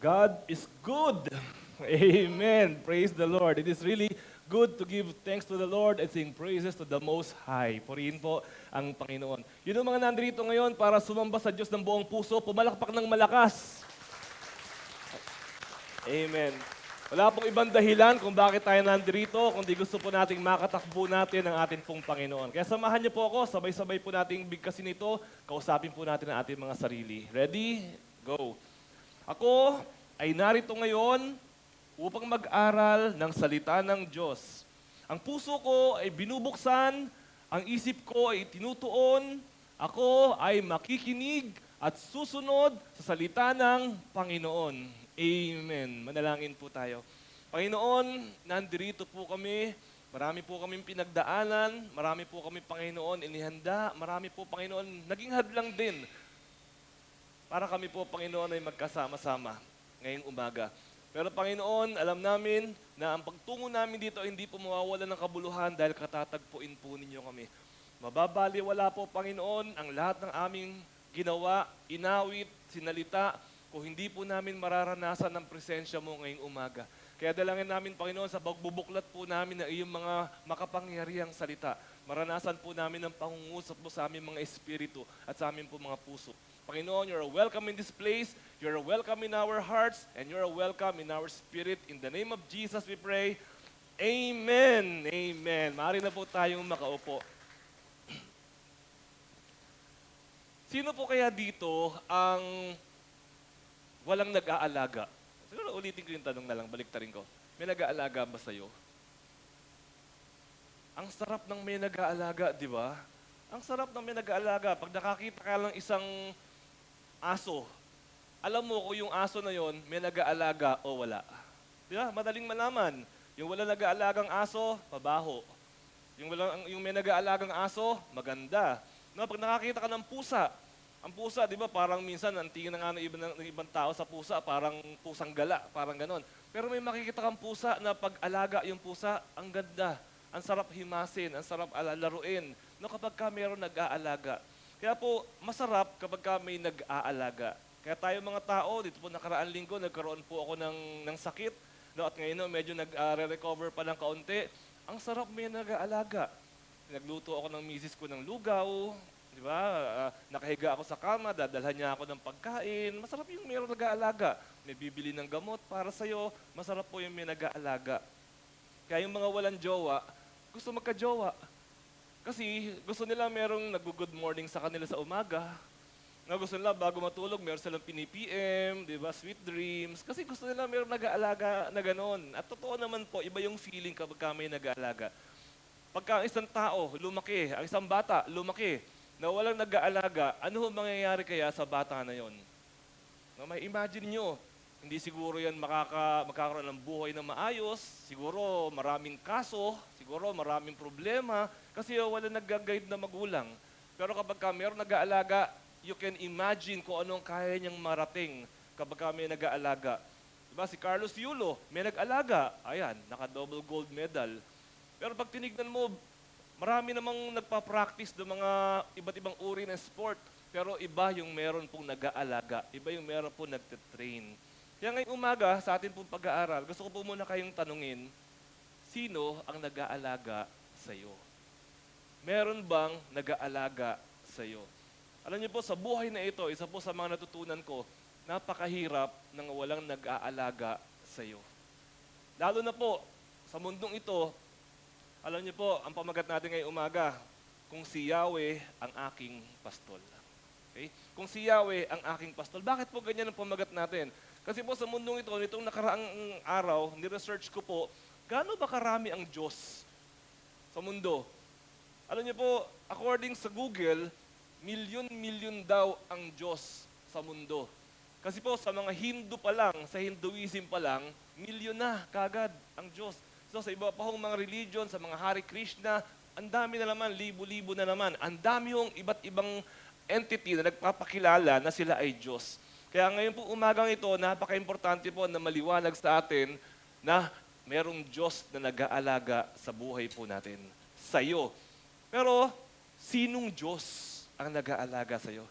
God is good. Amen. Praise the Lord. It is really good to give thanks to the Lord and sing praises to the Most High. Purihin po ang Panginoon. Yun ang mga nandito ngayon para sumamba sa Diyos ng buong puso, pumalakpak ng malakas. Amen. Wala pong ibang dahilan kung bakit tayo nandito, kundi gusto po nating makatakbo natin ang ating pong Panginoon. Kaya samahan niyo po ako, sabay-sabay po nating bigkasin ito, kausapin po natin ang ating mga sarili. Ready? Go. Ako ay narito ngayon upang mag-aral ng salita ng Diyos. Ang puso ko ay binubuksan, ang isip ko ay tinutuon, ako ay makikinig at susunod sa salita ng Panginoon. Amen. Manalangin po tayo. Panginoon, nandirito po kami. Marami po kaming pinagdaanan. Marami po kami, Panginoon, inihanda. Marami po, Panginoon, naging hadlang din para kami po, Panginoon, ay magkasama-sama ngayong umaga. Pero Panginoon, alam namin na ang pagtungo namin dito ay hindi po mawawala ng kabuluhan dahil katatagpuin po ninyo kami. Mababaliwala po, Panginoon, ang lahat ng aming ginawa, inawit, sinalita, kung hindi po namin mararanasan ang presensya mo ngayong umaga. Kaya dalangin namin, Panginoon, sa pagbubuklat po namin ng iyong mga makapangyarihang salita. Maranasan po namin ang pangungusap mo sa aming mga espiritu at sa aming po mga puso. Panginoon, you're welcome in this place, you're welcome in our hearts, and you're welcome in our spirit. In the name of Jesus we pray. Amen. Amen. Maaari na po tayong makaupo. Sino po kaya dito ang walang nag-aalaga? Siguro ulitin ko yung tanong na lang, baliktarin ko. May nag-aalaga ba sa'yo? Ang sarap ng may nag-aalaga, di ba? Ang sarap ng may nag-aalaga. Pag nakakita ka lang isang aso, alam mo kung yung aso na yon may nag-aalaga o wala. Di ba? Madaling malaman. Yung wala nag-aalagang aso, mabaho. Yung may nag-aalagang aso, maganda. No, pag nakakita ka ng pusa, ang pusa, di ba, parang minsan, ang tingin na nga ng ibang tao sa pusa, parang pusang gala, parang ganon. Pero may makikita kang pusa na pag-alaga yung pusa, ang ganda. Ang sarap himasin, ang sarap laruin. No, kapag ka mayroon nag-aalaga. Kaya po, masarap kapag ka may nag-aalaga. Kaya tayo mga tao, dito po nakaraan linggo, nagkaroon po ako ng sakit. No, at ngayon, medyo nag-recover pa ng kaunti. Ang sarap may nag-aalaga. Nagluto ako ng misis ko ng lugaw. Di ba? Nakahiga ako sa kama, dadalhan niya ako ng pagkain. Masarap yung mayroong nag-aalaga. May bibili ng gamot para sa'yo. Masarap po yung may nag-aalaga. Kaya yung mga walang jowa, gusto magka-jowa. Kasi gusto nila merong nag-good morning sa kanila sa umaga. Gusto nila bago matulog, meron silang pini-PM, di ba? Sweet dreams. Kasi gusto nila merong nag-aalaga na ganon. At totoo naman po, iba yung feeling kapag may nag-aalaga. Pagka ang isang tao lumaki, ang isang bata lumaki, na walang nag-aalaga, ano mangyayari kaya sa bata na yon? No, may imagine nyo, hindi siguro yan magkakaroon ng buhay na maayos, siguro maraming kaso, siguro maraming problema, kasi walang nag-guide na magulang. Pero kapag mayroong nag-aalaga, you can imagine kung anong kaya niyang marating kapag may nag-aalaga. Diba, si Carlos Yulo, may nag-alaga, ayan, naka-double gold medal. Pero pag tinignan mo, marami namang nagpa-practice ng mga iba't ibang uri ng sport, pero iba yung meron pong nag-aalaga, iba yung meron pong nagtitrain. Kaya ngayong umaga, sa atin pong pag-aaral, gusto ko po muna kayong tanungin, sino ang nag-aalaga sa'yo? Meron bang nag-aalaga sa'yo? Alam niyo po, sa buhay na ito, isa po sa mga natutunan ko, napakahirap nang walang nag-aalaga sa'yo. Lalo na po, sa mundong ito, alam niyo po, ang pamagat natin ngayong umaga, kung si Yahweh ang aking pastol. Okay? Kung si Yahweh ang aking pastol, bakit po ganyan ang pamagat natin? Kasi po sa mundong ito, nitong nakaraang araw, ni-research ko po, gaano ba karami ang Diyos sa mundo? Alam niyo po, according sa Google, milyon-milyon daw ang Diyos sa mundo. Kasi po sa mga Hindu pa lang, sa Hinduism pa lang, milyon na kagad ang Diyos. So sa iba pa hong mga religion, sa mga Hare Krishna, ang dami na naman, libo-libo na naman. Ang dami yung iba't ibang entity na nagpapakilala na sila ay Diyos. Kaya ngayon po umagang ito, napaka-importante po na maliwanag sa atin na merong Diyos na nag-aalaga sa buhay po natin, sa'yo. Pero, sinong Diyos ang nag-aalaga sa'yo?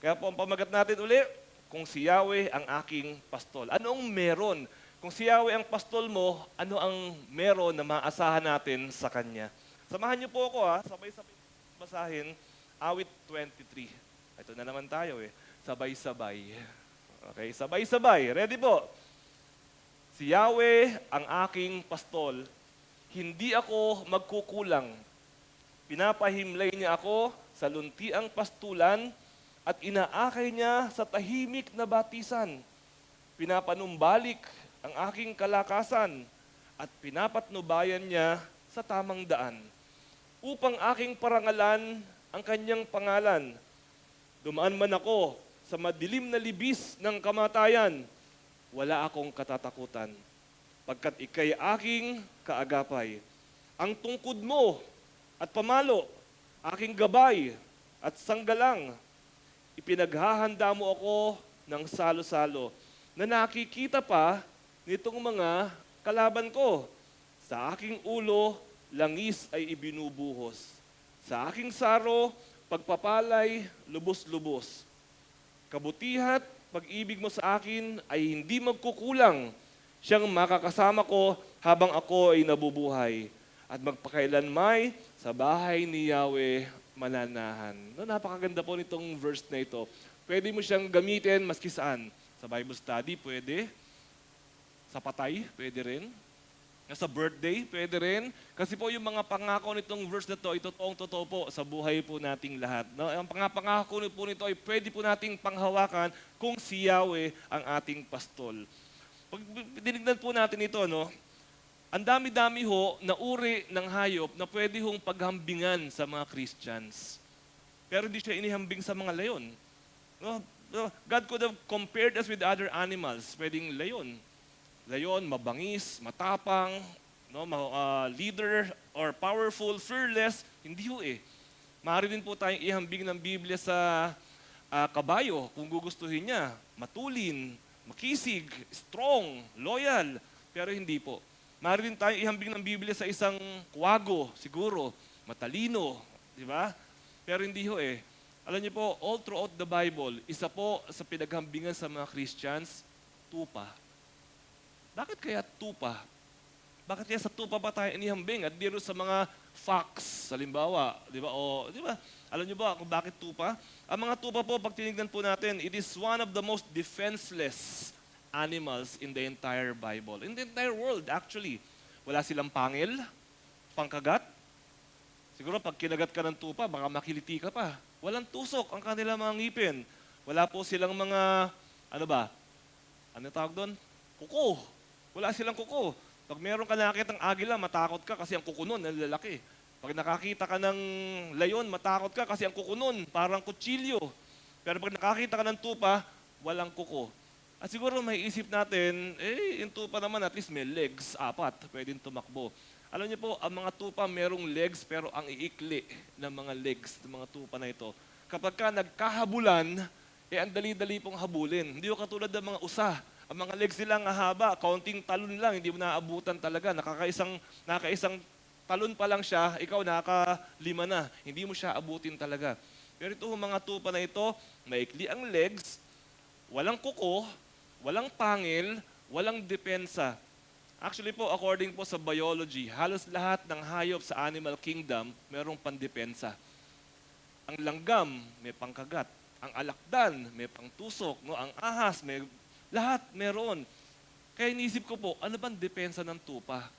Kaya po ang pamagat natin uli, kung si Yahweh ang aking pastol. Ano ang meron? Kung si Yahweh ang pastol mo, ano ang meron na maasahan natin sa Kanya? Samahan niyo po ako sabay-sabay basahin, awit 23. Ito na naman tayo sabay-sabay. Okay, sabay-sabay. Ready po? Si Yahweh ang aking pastol, hindi ako magkukulang. Pinapahimlay niya ako sa luntiang pastulan at inaakay niya sa tahimik na batisan. Pinapanumbalik ang aking kalakasan at pinapatnubayan niya sa tamang daan. Upang aking parangalan ang kanyang pangalan. Dumaan man ako sa madilim na libis ng kamatayan, wala akong katatakutan. Pagkat ika'y aking kaagapay. Ang tungkod mo at pamalo, aking gabay at sanggalang, ipinaghahanda mo ako ng salo-salo na nakikita pa nitong mga kalaban ko. Sa aking ulo, langis ay ibinubuhos. Sa aking saro, pagpapalay, lubos-lubos. Kabutihat, pag-ibig mo sa akin ay hindi magkukulang. Siyang makakasama ko habang ako ay nabubuhay. At magpakailanmay sa bahay ni Yahweh mananahan. No, napakaganda po nitong verse na ito. Pwede mo siyang gamitin maski saan. Sa Bible study, pwede. Sa patay, pwede rin. Sa birthday, pwede rin. Kasi po yung mga pangako nitong verse na to, ito totoo po sa buhay po nating lahat. No? Ang pangako po nito ay pwede po nating panghawakan kung si Yahweh ang ating pastol. Pag dinignan po natin ito, no? Ang dami-dami ho na uri ng hayop na pwede hong paghambingan sa mga Christians. Pero hindi siya inihambing sa mga leon. No? God could have compared us with other animals. Pwedeng leon. Leon, mabangis, matapang, no? Leader or powerful, fearless. Hindi ho Maaari din po tayong ihambing ng Biblia sa kabayo kung gugustuhin niya. Matulin, makisig, strong, loyal. Pero hindi po. Maaari din tayo ihambing ng Biblia sa isang kuwago, siguro, matalino, di ba? Pero hindi ho Alam niyo po, all throughout the Bible, isa po sa pinaghambingan sa mga Christians, tupa. Bakit kaya tupa? Bakit kaya sa tupa ba tayo inihambing at di rin sa mga fox, halimbawa, di ba? O, di ba? Alam niyo ba kung bakit tupa? Ang mga tupa po, pag tinignan po natin, it is one of the most defenseless animals in the entire Bible. In the entire world, actually. Wala silang pangil, pangkagat. Siguro pag kinagat ka ng tupa, baka makiliti ka pa. Walang tusok ang kanilang mga ngipin. Wala po silang mga, ano tawag doon? Kuko. Wala silang kuko. Pag meron ka nakakitang agila, matakot ka kasi ang kuko nun, lalaki. Pag nakakita ka ng layon, matakot ka kasi ang kuko nun, parang kutsilyo. Pero pag nakakita ka ng tupa, walang kuko. At siguro may isip natin, yung tupa naman at least may legs, 4, pwedeng tumakbo. Alam niyo po, ang mga tupa merong legs pero ang iikli ng mga legs ng mga tupa na ito. Kapag ka nagkahabulan, ang dali-dali pong habulin. Hindi ko katulad ng mga usa. Ang mga legs nila nga haba, kaunting talon lang, hindi mo naaabutan talaga. Nakakaisang talon pa lang siya, ikaw nakaka-5 na. Hindi mo siya abutin talaga. Pero ito mga tupa na ito, maikli ang legs, walang kuko, walang pangil, walang depensa. Actually po, according po sa biology, halos lahat ng hayop sa animal kingdom mayroong pandepensa. Ang langgam, may pangkagat. Ang alakdan, may pangtusok. No? Ang ahas, lahat meron. Kaya inisip ko po, ano bang depensa ng tupa?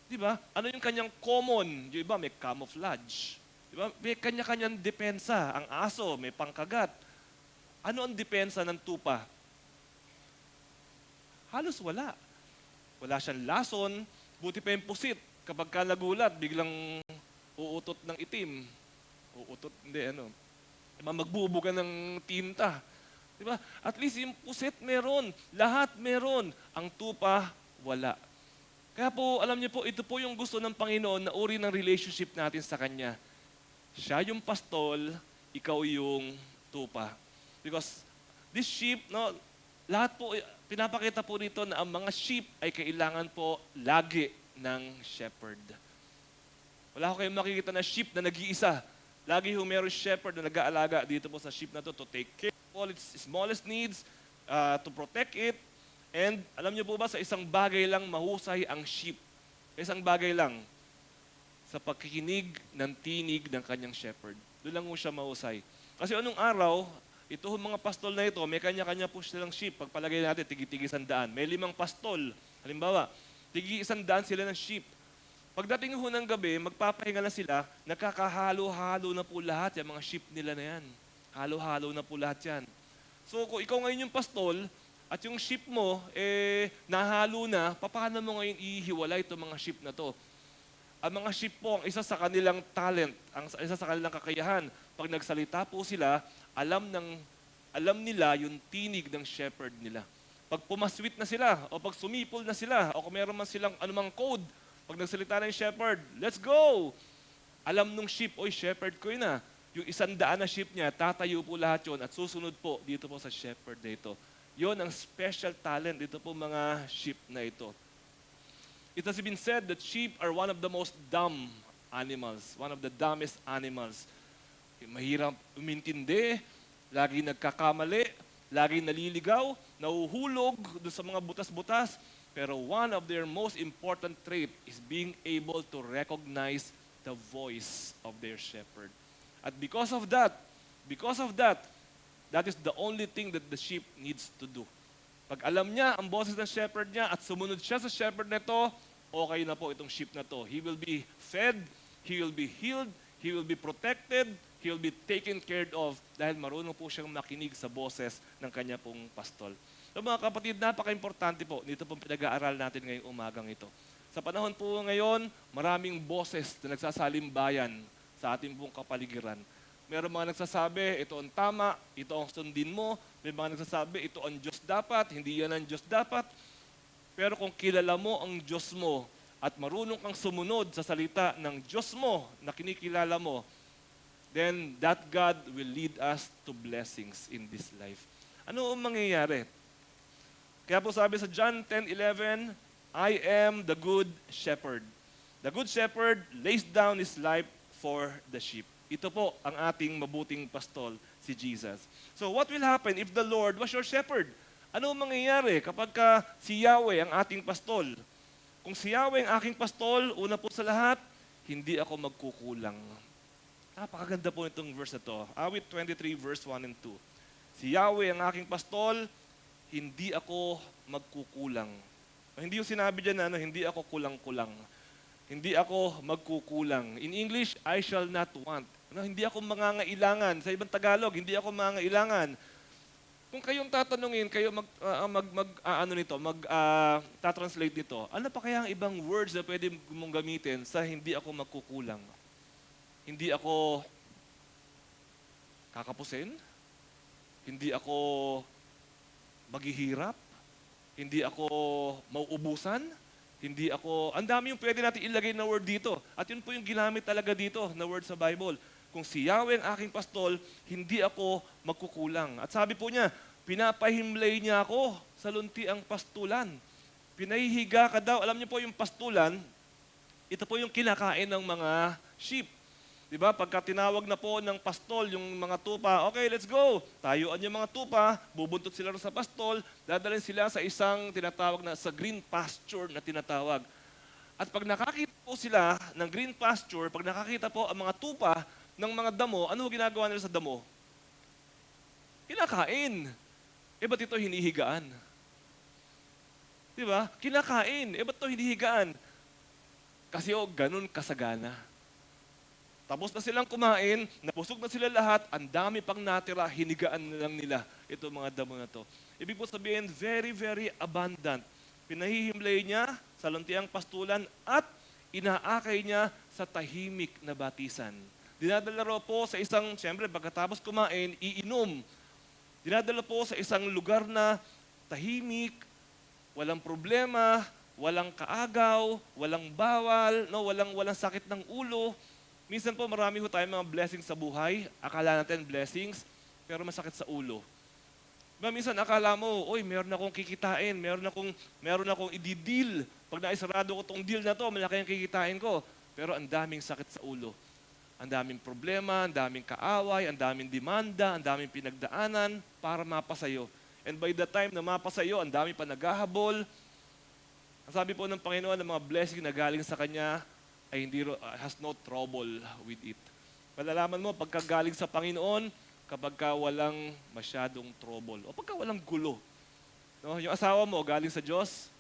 Di ba? Ano yung kanyang common? Yung iba, may camouflage. Di ba? May kanya-kanyang depensa. Ang aso, may pangkagat. Ano ang depensa ng tupa? Halos wala. Wala siyang lason, buti pa yung pusit. Kapag ka nagulat, biglang uutot ng itim. Magbubuga ng tinta. Diba? At least yung pusit meron, lahat meron. Ang tupa, wala. Kaya po, alam niyo po, ito po yung gusto ng Panginoon na uri ng relationship natin sa Kanya. Siya yung pastol, ikaw yung tupa. Because this sheep, no, lahat po, pinapakita po dito na ang mga sheep ay kailangan po lagi ng shepherd. Wala ko kayong makikita na sheep na nag-iisa. Lagi meron shepherd na nag-aalaga dito po sa sheep na to take care. all its smallest needs, to protect it. And alam niyo po ba, sa isang bagay lang mahusay ang sheep. Isang bagay lang, sa pagkikinig ng tinig ng kanyang shepherd. Doon lang mo siya mahusay. Kasi anong araw, ito mga pastol na ito, may kanya-kanya po silang sheep. Pagpalagay natin, tigi-tigi 100. May 5 pastol. Halimbawa, tigi 100 sila ng sheep. Pagdating ho ng gabi, magpapahinga na sila, nagkakahalo-halo na po lahat yung mga sheep nila na yan. Halo-halo na po lahat yan. So kung ikaw ngayon yung pastol, at yung sheep mo, nahalo na, paano mo ngayon ihiwalay itong mga sheep na to? Ang mga sheep po, ang isa sa kanilang talent, ang isa sa kanilang kakayahan, pag nagsalita po sila, alam nila yung tinig ng shepherd nila. Pag pumaswit na sila, o pag sumipol na sila, o kung meron man silang anumang code, pag nagsalita na yung shepherd, let's go! Alam nung sheep, oy, shepherd ko yun ah. Yung 100 na sheep niya, tatayo po lahat yun at susunod po dito po sa shepherd na ito. Yon ang special talent dito po mga sheep na ito. It has been said that sheep are one of the most dumb animals, one of the dumbest animals. Mahirap umintindi, lagi nagkakamali, lagi naliligaw, nahuhulog doon sa mga butas-butas. Pero one of their most important trait is being able to recognize the voice of their shepherd. At because of that, that is the only thing that the sheep needs to do. Pag alam niya ang boses ng shepherd niya at sumunod siya sa shepherd nito, okay na po itong sheep na to. He will be fed, he will be healed, he will be protected, he will be taken care of dahil marunong po siyang makinig sa boses ng kanya pong pastol. So mga kapatid, napaka-importante po dito pong pinag-aaral natin ngayong umagang ito. Sa panahon po ngayon, maraming boses na nagsasalimbayan sa ating pong kapaligiran. Meron mga nagsasabi, ito ang tama, ito ang sundin mo. May mga nagsasabi, ito ang Diyos dapat, hindi yan ang Diyos dapat. Pero kung kilala mo ang Diyos mo at marunong kang sumunod sa salita ng Diyos mo na kinikilala mo, then that God will lead us to blessings in this life. Ano ang mangyayari? Kaya po sabi sa John 10:11, I am the good shepherd. The good shepherd lays down his life for the sheep. Ito po ang ating mabuting pastol, si Jesus. So what will happen if the Lord was your shepherd? Ano ang mangyayari kapag si Yahweh ang ating pastol? Kung si Yahweh ang aking pastol, una po sa lahat, hindi ako magkukulang. Napakaganda po itong verse na to. Awit 23 verse 1 and 2. Si Yahweh ang aking pastol, hindi ako magkukulang. Hindi yung sinabi dyan na hindi ako kulang-kulang. Hindi ako magkukulang. In English, I shall not want. Hindi ako mangangailangan. Sa ibang Tagalog, hindi ako mangangailangan. Kung kayong tatanungin, kayo tatranslate nito, ano pa kaya ang ibang words na pwede mong gamitin sa hindi ako magkukulang? Hindi ako kakapusin? Hindi ako maghihirap? Hindi ako mauubusan? Hindi ako, ang dami yung pwede natin ilagay na word dito. At yun po yung ginamit talaga dito na word sa Bible. Kung si Yahweh ang aking pastol, hindi ako magkukulang. At sabi po niya, pinapahimlay niya ako sa luntiang pastulan. Pinahihiga ka daw. Alam niyo po yung pastulan, ito po yung kinakain ng mga sheep. Diba? Pagka tinawag na po ng pastol yung mga tupa, okay, let's go. Tayuan yung mga tupa, bubuntot sila sa pastol, dadalhin sila sa isang tinatawag na sa green pasture na tinatawag. At pag nakakita po sila ng green pasture, pag nakakita po ang mga tupa ng mga damo, ano ginagawa nila sa damo? Kinakain. Ba't ito hinihigaan? Diba? Kinakain. Ba't ito hinihigaan? Kasi ganun kasagana. Tapos na silang kumain, nabusog na sila lahat, ang dami pang natira, hinigaan na lang nila ito mga damo na to. Ibig po sabihin, very, very abundant. Pinahihimlay niya sa luntiang pastulan at inaakay niya sa tahimik na batisan. Dinadala ro po sa isang, siyempre, pagkatapos kumain, iinom. Dinadala po sa isang lugar na tahimik, walang problema, walang kaagaw, walang bawal, no, walang sakit ng ulo. Minsan po marami ho tayong mga blessings sa buhay. Akala natin blessings, pero masakit sa ulo. Minsan akala mo, oy, meron akong kikitain, meron akong i-deal. Pag naisarado ko tong deal na to, malaki ang kikitain ko. Pero ang daming sakit sa ulo. Ang daming problema, ang daming kaaway, ang daming demanda, ang daming pinagdaanan para mapasayo. And by the time na mapasayo, ang dami pa naghahabol. Ang sabi po ng Panginoon, ang mga blessing na galing sa Kanya ay has no trouble with it. Malalaman mo, pagka galing sa Panginoon, kapag ka walang masyadong trouble, o pagka walang gulo. No? Yung asawa mo, galing sa Diyos,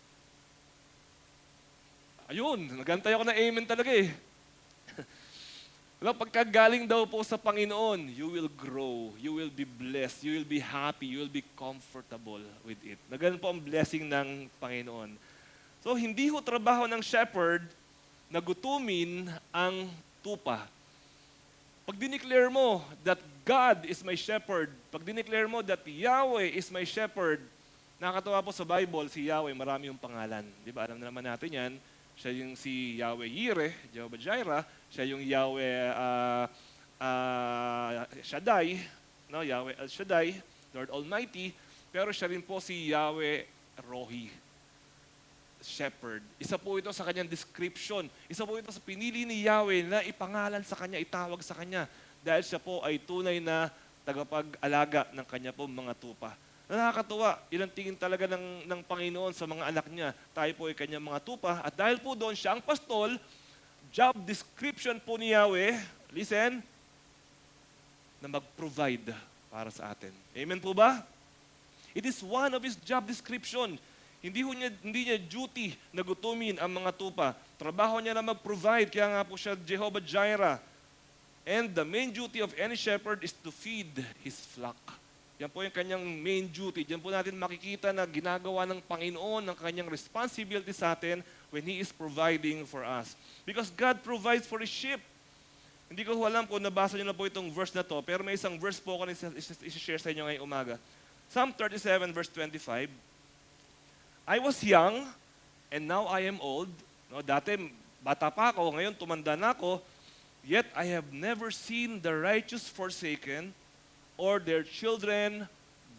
ayun, nagantay ako na amen talaga eh. Pagka galing daw po sa Panginoon, you will grow, you will be blessed, you will be happy, you will be comfortable with it. Na ganun po ang blessing ng Panginoon. So, hindi ho trabaho ng shepherd na gutumin ang tupa. Pag dineclare mo that God is my shepherd, pag dineclare mo that Yahweh is my shepherd, nakakatawa po sa Bible, si Yahweh, marami yung pangalan. Di ba? Alam na naman natin yan. Siya yung si Yahweh Yireh, Jehovah Jireh. Siya yung Yahweh Shaddai, no? Yahweh El Shaddai, Lord Almighty. Pero siya rin po si Yahweh Rohi, shepherd. Isa po ito sa kanyang description. Isa po ito sa pinili ni Yahweh na ipangalan sa kanya, itawag sa kanya. Dahil siya po ay tunay na tagapag-alaga ng kanya po mga tupa. Nakakatuwa, ilang tingin talaga ng Panginoon sa mga anak niya. Tayo po ay kanyang mga tupa. At dahil po doon siya ang pastol, job description po ni Yahweh, listen, na mag-provide para sa atin. Amen po ba? It is one of His job description. Hindi niya duty na gutumin ang mga tupa. Trabaho niya na mag-provide, kaya nga po siya Jehovah Jireh. And the main duty of any shepherd is to feed his flock. Yan po yung kanyang main duty. Diyan po natin makikita na ginagawa ng Panginoon ang kanyang responsibility sa atin when He is providing for us. Because God provides for His sheep. Hindi ko alam kung nabasa niyo na po itong verse na to, pero may isang verse po ako na isi-share sa inyo ngayong umaga. Psalm 37 verse 25. I was young, and now I am old. No, dati, bata pa ako, ngayon tumanda na ako. Yet I have never seen the righteous forsaken, or their children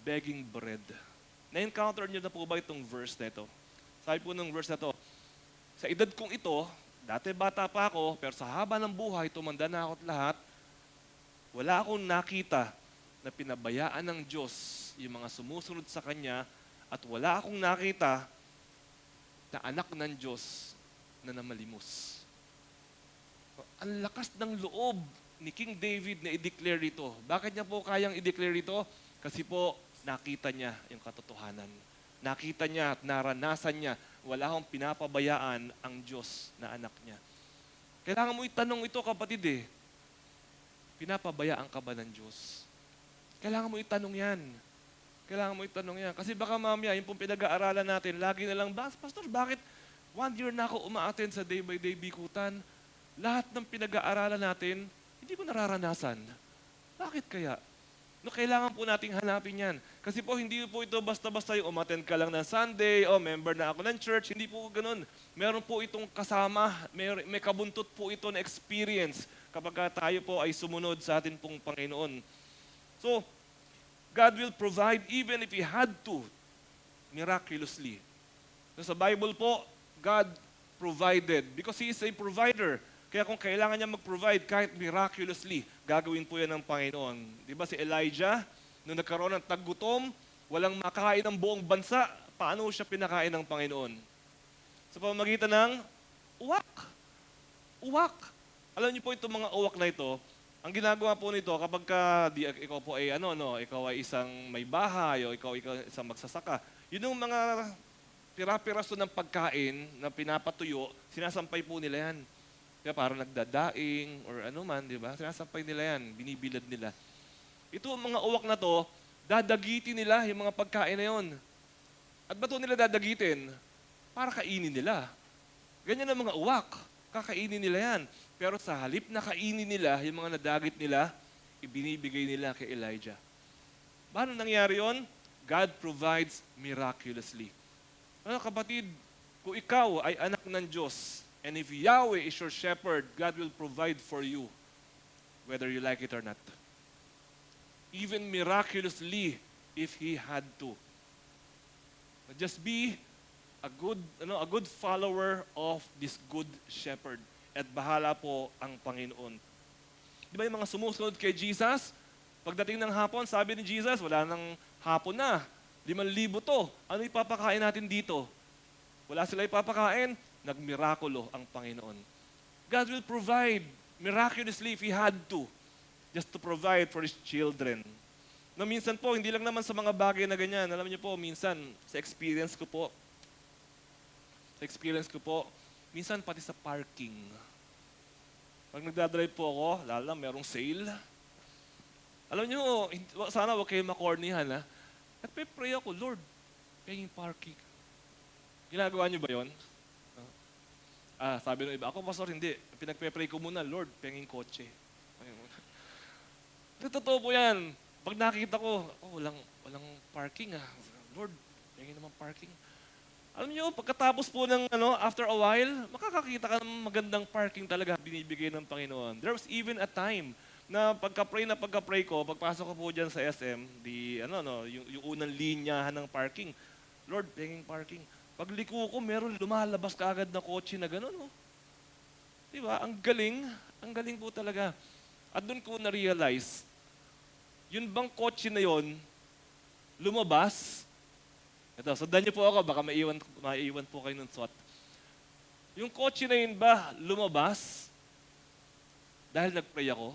begging bread. Na-encounter niyo na po ba itong verse na ito? Sabi po ng verse na ito, sa edad kong ito, dati bata pa ako, pero sa haba ng buhay, tumanda na ako at lahat, wala akong nakita na pinabayaan ng Diyos yung mga sumusunod sa Kanya, at wala akong nakita na anak ng Diyos na namalimos. Ang lakas ng loob ni King David na i-declare ito. Bakit niya po kayang i-declare ito? Kasi po, nakita niya yung katotohanan. Nakita niya at naranasan niya, wala akong pinapabayaan ang Diyos na anak niya. Kailangan mo itanong ito, kapatid eh. Pinapabayaan ka ba ng Diyos? Kailangan mo itanong yan. Kailangan mo itanong yan. Kasi baka mamaya, yung pong pinag-aaralan natin, lagi na lang, Pastor, bakit 1 year na ako uma-attend sa day-by-day bikutan? Lahat ng pinag-aaralan natin, hindi ko nararanasan. Bakit kaya? No, kailangan po nating hanapin yan. Kasi po, hindi po ito basta-basta yung umattend ka lang ng Sunday, o member na ako ng church, hindi po ganun. Meron po itong kasama, may kabuntot po ito na experience kapag tayo po ay sumunod sa atin pong Panginoon. So, God will provide even if He had to, miraculously. So sa Bible po, God provided because He is a provider. Kaya kung kailangan niya mag-provide kahit miraculously, gagawin po yan ng Panginoon. Di ba si Elijah, nung nagkaroon ng taggutom, walang makain ng buong bansa, paano siya pinakain ng Panginoon? Sa pamamagitan ng uwak. Uwak. Alam niyo po itong mga uwak na ito, ang ginagawa po nito, kapag ikaw po ay ikaw ay isang may bahay o ikaw isang magsasaka, yun yung mga pira-piraso ng pagkain na pinapatuyo, sinasampay po nila yan. Kaya parang nagdadaing or ano man, di ba? Sinasampay nila yan, binibilad nila. Ito ang mga uwak na to, dadagitin nila yung mga pagkain na yon. At ba't nila dadagitin? Para kainin nila. Ganyan ang mga uwak. Kakainin nila yan. Pero sa halip na kainin nila, yung mga nadagit nila, ibinibigay nila kay Elijah. Paano nangyari yon? God provides miraculously. Ano kapatid, kung ikaw ay anak ng Diyos, and if Yahweh is your shepherd, God will provide for you, whether you like it or not. Even miraculously, if He had to. Just be a good follower of this good shepherd. At bahala po ang Panginoon. Di ba yung mga sumusunod kay Jesus? Pagdating ng hapon, sabi ni Jesus, wala nang hapon na. 5,000 to. Ano ipapakain natin dito? Wala sila ipapakain, nagmirakulo ang Panginoon. God will provide miraculously if He had to, just to provide for His children. No, minsan po, hindi lang naman sa mga bagay na ganyan. Alam niyo po, minsan, sa experience ko po, minsan pati sa parking. Pag nagdadrive po ako, lalo na merong sale. Alam niyo, sana huwag kayo makornihan, ha? At pray ako, Lord, paying parking. Ginagawa niyo ba yon? Sabi ng iba, ako pastor, hindi. Pinagpe-pray ko muna, Lord, penging kotse. Totoo po yan. Pag nakita ko, walang parking Lord, penging naman parking. Alam niyo, pagkatapos po ng after a while, makakakita ka ng magandang parking talaga binibigay ng Panginoon. There was even a time na pagka-pray ko, pagpasok ko po dyan sa SM, yung unang linyahan ng parking, Lord, penging parking. Pagliko ko, meron lumalabas kaagad na kotse na gano'n. Diba? Ang galing po talaga. At doon ko na-realize, yun bang kotse na yon lumabas? Ito, sundan niyo po ako, baka maiwan po kayo ng SWAT. Yung kotse na yun ba lumabas dahil nag-pray ako?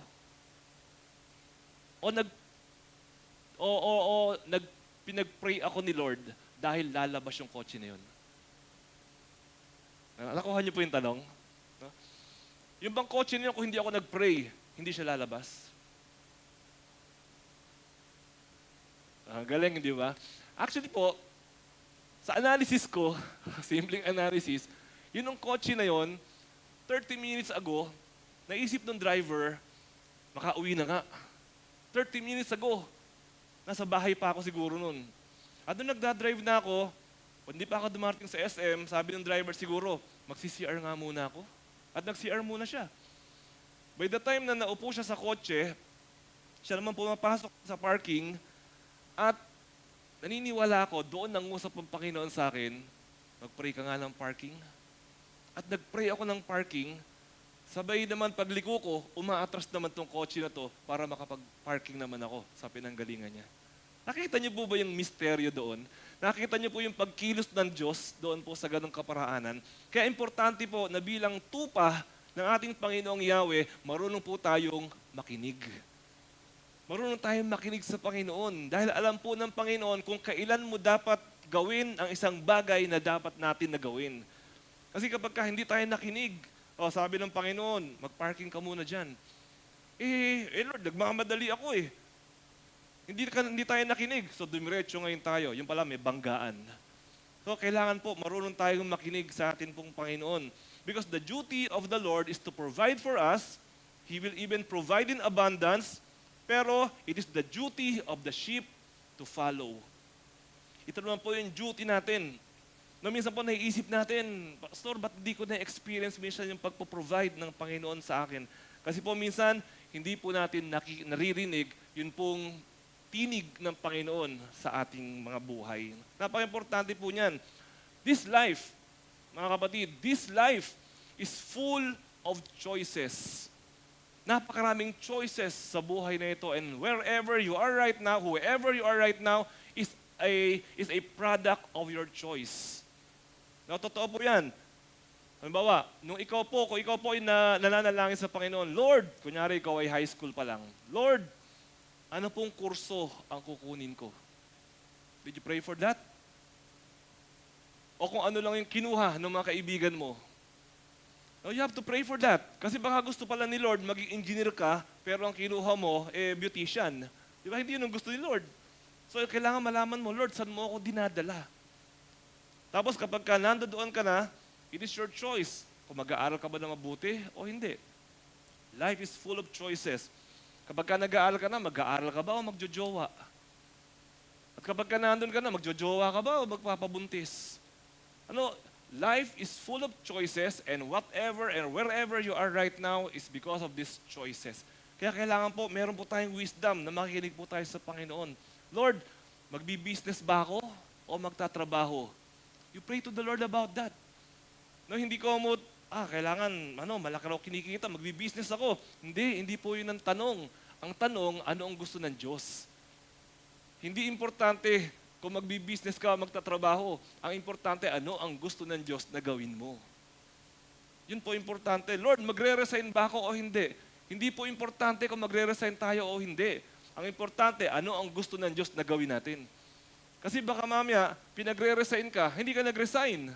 Pinag-pray ako ni Lord dahil lalabas yung kotse na yun? Nakuha niyo po yung tanong? No? Yung bang kotse na yun, kung hindi ako nag-pray, hindi siya lalabas? Galing, di ba? Actually po, sa analysis ko, simpleng analysis, yun yung kotse na yun, 30 minutes ago, naisip ng driver, makauwi na nga. 30 minutes ago, nasa bahay pa ako siguro nun. At nung nagdadrive na ako, hindi pa ako dumarating sa SM, sabi ng driver siguro, magsi-CR nga muna ako. At nag-CR muna siya. By the time na naupo siya sa kotse, siya naman pumapasok sa parking, at naniniwala ako, doon nangusap ang Panginoon sa akin, mag-pray ka nga ng parking. At nag-pray ako ng parking, sabay naman pagliko ko, umaatras naman tong kotse na to para makapag-parking naman ako sa pinanggalingan niya. Nakita niyo po ba yung misteryo doon? Nakita niyo po yung pagkilos ng Diyos doon po sa ganong kaparaanan? Kaya importante po na bilang tupa ng ating Panginoong Yahweh, marunong po tayong makinig. Marunong tayong makinig sa Panginoon. Dahil alam po ng Panginoon kung kailan mo dapat gawin ang isang bagay na dapat natin na gawin. Kasi kapag hindi tayo nakinig, sabi ng Panginoon, mag-parking ka muna dyan. Lord, nagmamadali ako Hindi tayo nakinig. So dumiretso ngayon tayo. Yung pala may banggaan. So kailangan po marunong tayong makinig sa atin pong Panginoon. Because the duty of the Lord is to provide for us. He will even provide in abundance. Pero it is the duty of the sheep to follow. Ito naman po yung duty natin. No, minsan po naiisip natin, Pastor, ba't hindi ko na-experience minsan yung pagpo-provide ng Panginoon sa akin? Kasi po minsan, hindi po natin naririnig yun pong tinig ng Panginoon sa ating mga buhay. Napaka-importante po niyan. This life, mga kapatid, this life is full of choices. Napakaraming choices sa buhay na ito. And wherever you are right now, whoever you are right now, is a product of your choice. No, totoo po yan. Halimbawa, kung ikaw po ay nananalangin sa Panginoon, Lord, kunyari ikaw ay high school pa lang, Lord, ano pong kurso ang kukunin ko? Did you pray for that? O kung ano lang yung kinuha ng mga kaibigan mo? No, you have to pray for that. Kasi baka gusto pala ni Lord maging engineer ka, pero ang kinuha mo, beautician. Di ba? Hindi yun ang gusto ni Lord. So, kailangan malaman mo, Lord, saan mo ako dinadala? Tapos kapag nandoon ka na, it is your choice kung mag-aaral ka ba na mabuti o hindi. Life is full of choices. Kapag nag-aaral ka na, mag-aaral ka ba o magjojowa? At kapag nandun ka na, magjojowa ka ba o magpapabuntis? Life is full of choices and whatever and wherever you are right now is because of these choices. Kaya kailangan po, meron po tayong wisdom na makikinig po tayo sa Panginoon. Lord, magbi-business ba ako o magtatrabaho? You pray to the Lord about that. No, hindi ko mo kailangan, malaki raw kinikita, magbi-business ako. Hindi po yun ang tanong. Ang tanong, ano ang gusto ng Diyos? Hindi importante kung magbi-business ka o magtatrabaho. Ang importante, ano ang gusto ng Diyos na gawin mo? Yun po importante. Lord, magre-resign ba ako o hindi? Hindi po importante kung magre-resign tayo o hindi. Ang importante, ano ang gusto ng Diyos na gawin natin? Kasi baka mamaya, pinagre-resign ka, hindi ka nag-resign.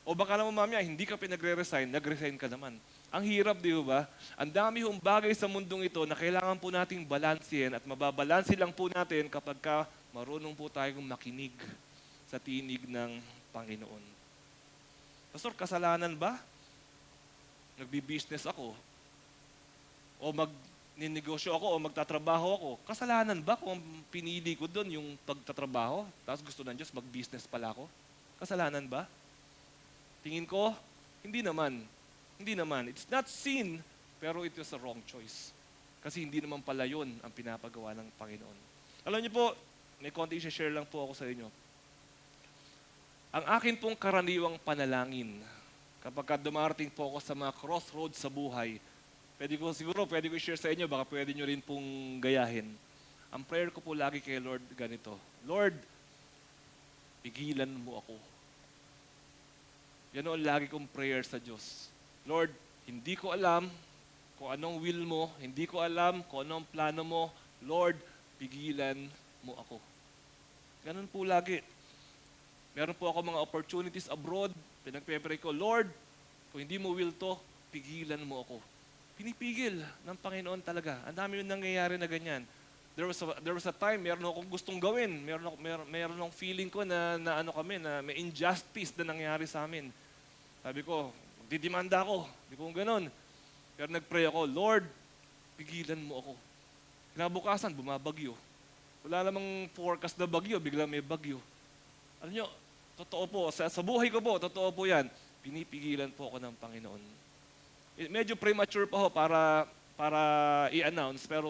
O baka naman mamaya, hindi ka pinagre-resign, nag-resign ka naman. Ang hirap, di ba? Ang dami hong bagay sa mundong ito na kailangan po nating balansin at mababalansin lang po natin kapag marunong po tayong makinig sa tinig ng Panginoon. Pastor, kasalanan ba? Nagbi-business ako o magninegosyo ako o magtatrabaho ako. Kasalanan ba kung pinili ko doon yung pagtatrabaho tapos gusto ng Diyos mag-business pala ako? Kasalanan ba? Tingin ko, hindi naman. Hindi naman. It's not sin, pero it was a wrong choice. Kasi hindi naman pala yun ang pinapagawa ng Panginoon. Alam niyo po, may konti i-share lang po ako sa inyo. Ang akin pong karaniwang panalangin, kapag dumarating po ako sa mga crossroads sa buhay, pwede ko i-share sa inyo, baka pwede nyo rin pong gayahin. Ang prayer ko po lagi kay Lord ganito, Lord, pigilan mo ako. Yan ang lagi kong prayer sa Diyos. Lord, hindi ko alam kung anong will mo, hindi ko alam kung anong plano mo. Lord, pigilan mo ako. Ganun po lagi. Meron po ako mga opportunities abroad, pinagpe-pray ko, Lord, kung hindi mo will to, pigilan mo ako. Pinipigil ng Panginoon talaga. Ang dami yung nangyayari na ganyan. There was a time, meron akong gustong gawin. Meron akong feeling ko na may injustice na nangyari sa amin. Sabi ko, didimanda ako. Hindi ko gano'n. Pero nag-pray ako, Lord, pigilan mo ako. Kinabukasan, bumabagyo. Wala namang forecast na bagyo, bigla may bagyo. Alam nyo, totoo po, sa buhay ko po, totoo po yan. Pinipigilan po ako ng Panginoon. Medyo premature pa ho para i-announce, pero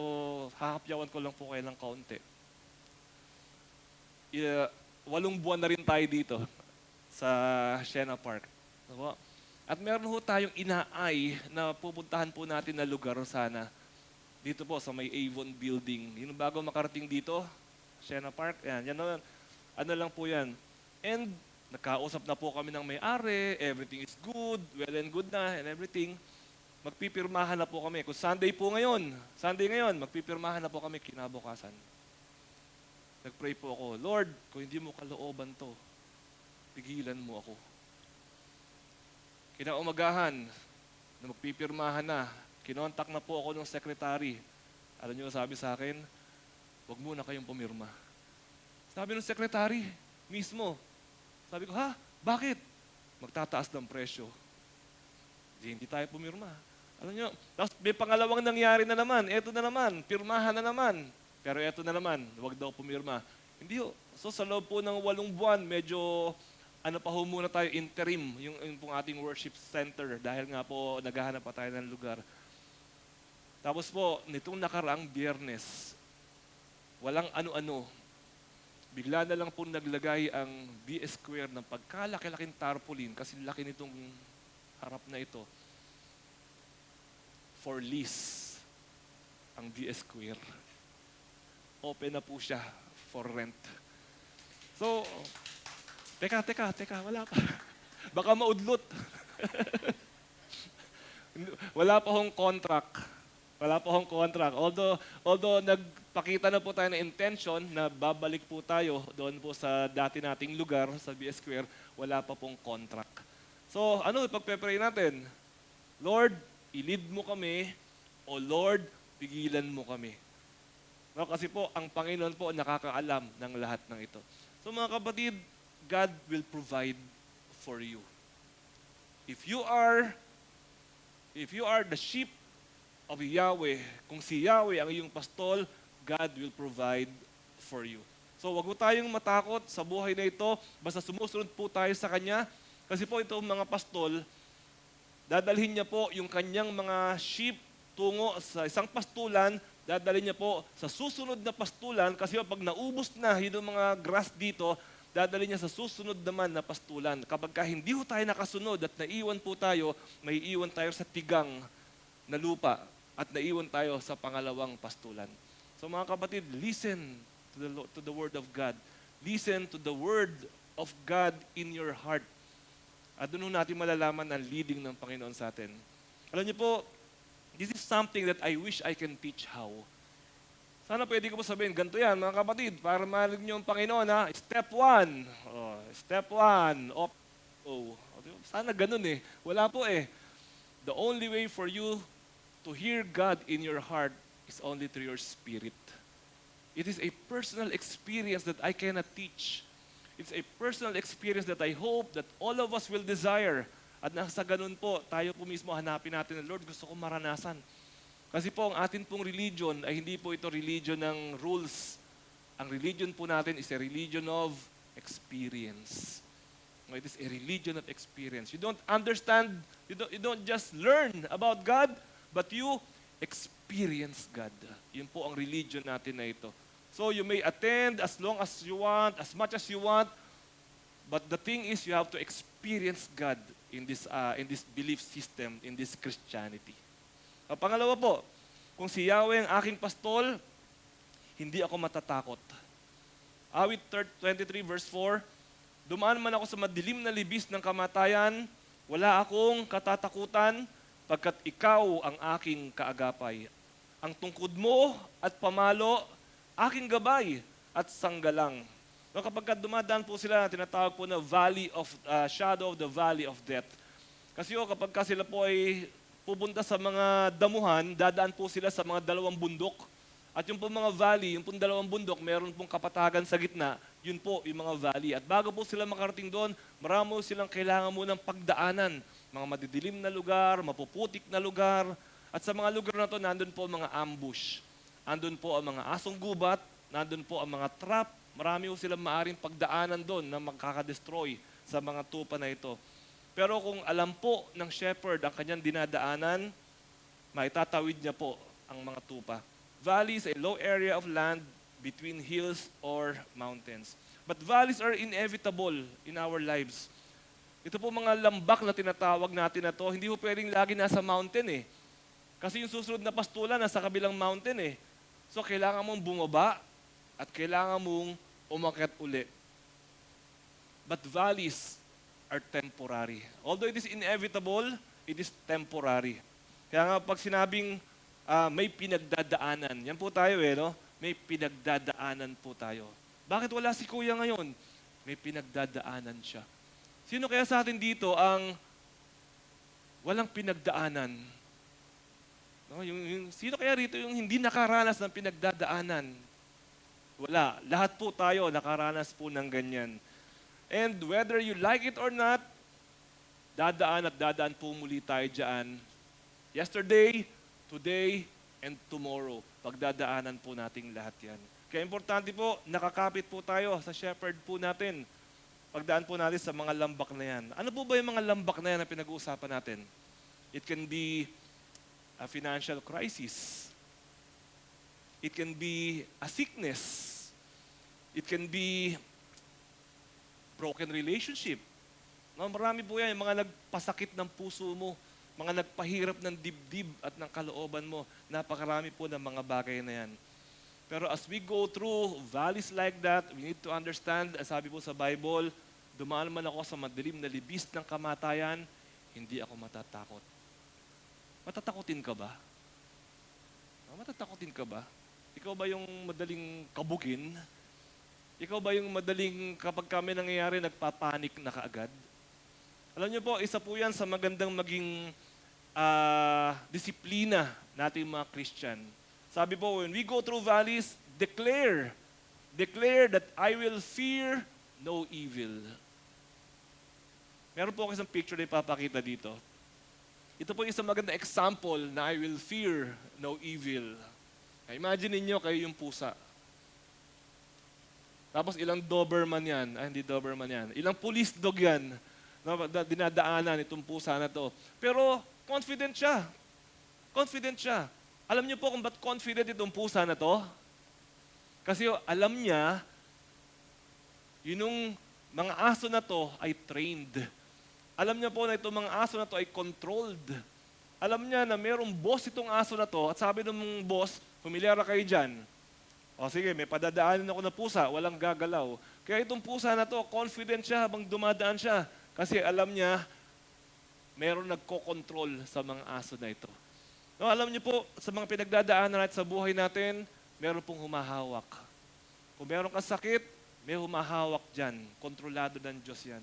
hahapyawan ko lang po kayo ng kaunti. 8 buwan na rin tayo dito sa Siena Park. Diba? At meron ho tayong inaay na pupuntahan po natin na lugar sana. Dito po sa may Avon Building. Yung bago makarating dito, Siena Park, yan ano lang po yan. And nagkausap na po kami ng may-ari, everything is good, well and good na, and everything. Magpipirmahan na po kami. Kung Sunday ngayon, magpipirmahan na po kami kinabukasan. Nagpray po ako, Lord, kung hindi mo kalooban to, pigilan mo ako. Kinaumagahan, na magpipirmahan na, kinontak na po ako ng secretary. Alam niyo sabi sa akin, huwag muna kayong pumirma. Sabi ng secretary, mismo. Sabi ko, bakit? Magtataas ng presyo. Hindi tayo pumirma. Alam nyo, tapos may pangalawang nangyari na naman. Eto na naman, pirmahan na naman. Pero eto na naman, huwag daw pumirma. Hindi ho. So sa loob po ng 8 buwan, medyo pa ho muna tayo interim, yung pong ating worship center. Dahil nga po, naghahanap pa tayo ng lugar. Tapos po, nitong nakaraang Biyernes, walang ano-ano. Bigla na lang po naglagay ang BS Square ng pagkalaki-laking tarpaulin kasi laki nitong harap na ito. For lease ang BS Square. Open na po siya for rent. So, teka, wala pa. Baka maudlot. Wala pa hong contract. Although nagpakita na po tayo ng intention na babalik po tayo doon po sa dati nating lugar, sa BS Square, wala pa pong contract. So, pagpe-pray natin? Lord, i-lead mo kami, o Lord, pigilan mo kami. No, kasi po, ang Panginoon po nakakaalam ng lahat ng ito. So mga kapatid, God will provide for you. If you are the sheep of Yahweh, kung si Yahweh ang iyong pastol, God will provide for you. So wag po tayong matakot sa buhay na ito, basta sumusunod po tayo sa Kanya. Kasi po itong mga pastol, dadalhin niya po yung kanyang mga sheep tungo sa isang pastulan, dadalhin niya po sa susunod na pastulan kasi pag naubos na yung mga grass dito, dadali niya sa susunod naman na pastulan. Kapag hindi ho tayo nakasunod at naiwan po tayo, may iwan tayo sa tigang na lupa at naiwan tayo sa pangalawang pastulan. So mga kapatid, listen to the Word of God. Listen to the Word of God in your heart. At doon natin malalaman ang leading ng Panginoon sa atin. Alam niyo po, this is something that I wish I can teach how. Sana pwede ko po sabihin, ganito yan mga kapatid, para marinig niyo ang Panginoon ha. Step 1. Step 1. Sana ganun eh. Wala po eh. The only way for you to hear God in your heart is only through your spirit. It is a personal experience that I cannot teach. It's a personal experience that I hope that all of us will desire. At nasa ganun po, tayo po mismo hanapin natin, Lord, gusto ko maranasan. Kasi po, ang atin pong religion ay hindi po ito religion ng rules. Ang religion po natin is a religion of experience. It is a religion of experience. You don't understand, you don't just learn about God, but you experience God. Yun po ang religion natin na ito. So you may attend as long as you want, as much as you want, but the thing is you have to experience God in this belief system, in this Christianity. Pangalawa po, kung si Yahweh ang aking pastol, hindi ako matatakot. Awit 23 verse 4, dumaan man ako sa madilim na libis ng kamatayan, wala akong katatakutan, pagkat ikaw ang aking kaagapay. Ang tungkod mo at pamalo, aking gabay at sanggalang. No, kapag dumadaan po sila, tinatawag po na shadow of the valley of death. Kasi kapag sila po ay pupunta sa mga damuhan, dadaan po sila sa mga dalawang bundok. At yung po mga valley, yung po dalawang bundok, meron pong kapatagan sa gitna, yun po yung mga valley. At bago po sila makarating doon, marami silang kailangan munang pagdaanan. Mga madidilim na lugar, mapuputik na lugar. At sa mga lugar na to, nandun po mga ambush. Nandun po ang mga asong gubat, nandun po ang mga trap. Marami po silang maaring pagdaanan doon na magkakadestroy sa mga tupa na ito. Pero kung alam po ng shepherd ang kanyang dinadaanan, maitatawid niya po ang mga tupa. Valley is a low area of land between hills or mountains. But valleys are inevitable in our lives. Ito po mga lambak na tinatawag natin na to, hindi po pwedeng lagi nasa mountain eh. Kasi yung susunod na pastulan nasa kabilang mountain eh. So kailangan mong bumaba at kailangan mong umakyat uli. But valleys are temporary. Although it is inevitable, it is temporary. Kaya nga pag sinabing may pinagdadaanan, yan po tayo eh, no? May pinagdadaanan po tayo. Bakit wala si Kuya ngayon? May pinagdadaanan siya. Sino kaya sa atin dito ang walang pinagdaanan? No, sino kaya rito yung hindi nakaranas ng pinagdadaanan? Wala. Lahat po tayo nakaranas po ng ganyan. And whether you like it or not, dadaan at dadaan po muli tayo dyan. Yesterday, today, and tomorrow. Pagdadaanan po nating lahat yan. Kaya importante po, nakakapit po tayo sa shepherd po natin. Pagdaan po natin sa mga lambak na yan. Ano po ba yung mga lambak na yan na pinag-uusapan natin? It can be a financial crisis. It can be a sickness. It can be broken relationship. No, marami po yan, yung mga nagpasakit ng puso mo, mga nagpahirap ng dibdib at ng kalooban mo. Napakarami po ng mga bagay na yan. Pero as we go through valleys like that, we need to understand, as sabi po sa Bible, dumaan man ako sa madilim na libis ng kamatayan, hindi ako matatakot. Matatakotin ka ba? Matatakotin ka ba? Ikaw ba yung madaling kabugin? Ikaw ba yung madaling kapag kami nangyayari, nagpapanik na kaagad? Alam niyo po, isa po yan sa magandang maging disiplina nating mga Christian. Sabi po, when we go through valleys, declare that I will fear no evil. Meron po ako isang picture na ipapakita dito. Ito po isang magandang example na I will fear no evil. Imagine niyo kayo yung pusa. Tapos ilang Doberman yan. Hindi Doberman yan. Ilang police dog yan. Dinadaanan itong pusa na to. Pero confident siya. Confident siya. Alam niyo po kung ba't confident itong pusa na to? Kasi alam niya Yung mga aso na to ay trained. Alam niya po na itong mga aso na to ay controlled. Alam niya na mayroong boss itong aso na to at sabi ng boss, familiar na kayo dyan. O sige, may padadaanan ako na pusa, walang gagalaw. Kaya itong pusa na to, confident siya habang dumadaan siya. Kasi alam niya, mayroong nagko-control sa mga aso na ito. No, alam niyo po, sa mga pinagdadaanan natin sa buhay natin, meron pong humahawak. Kung meron kang sakit, may humahawak dyan. Kontrolado ng Diyos yan.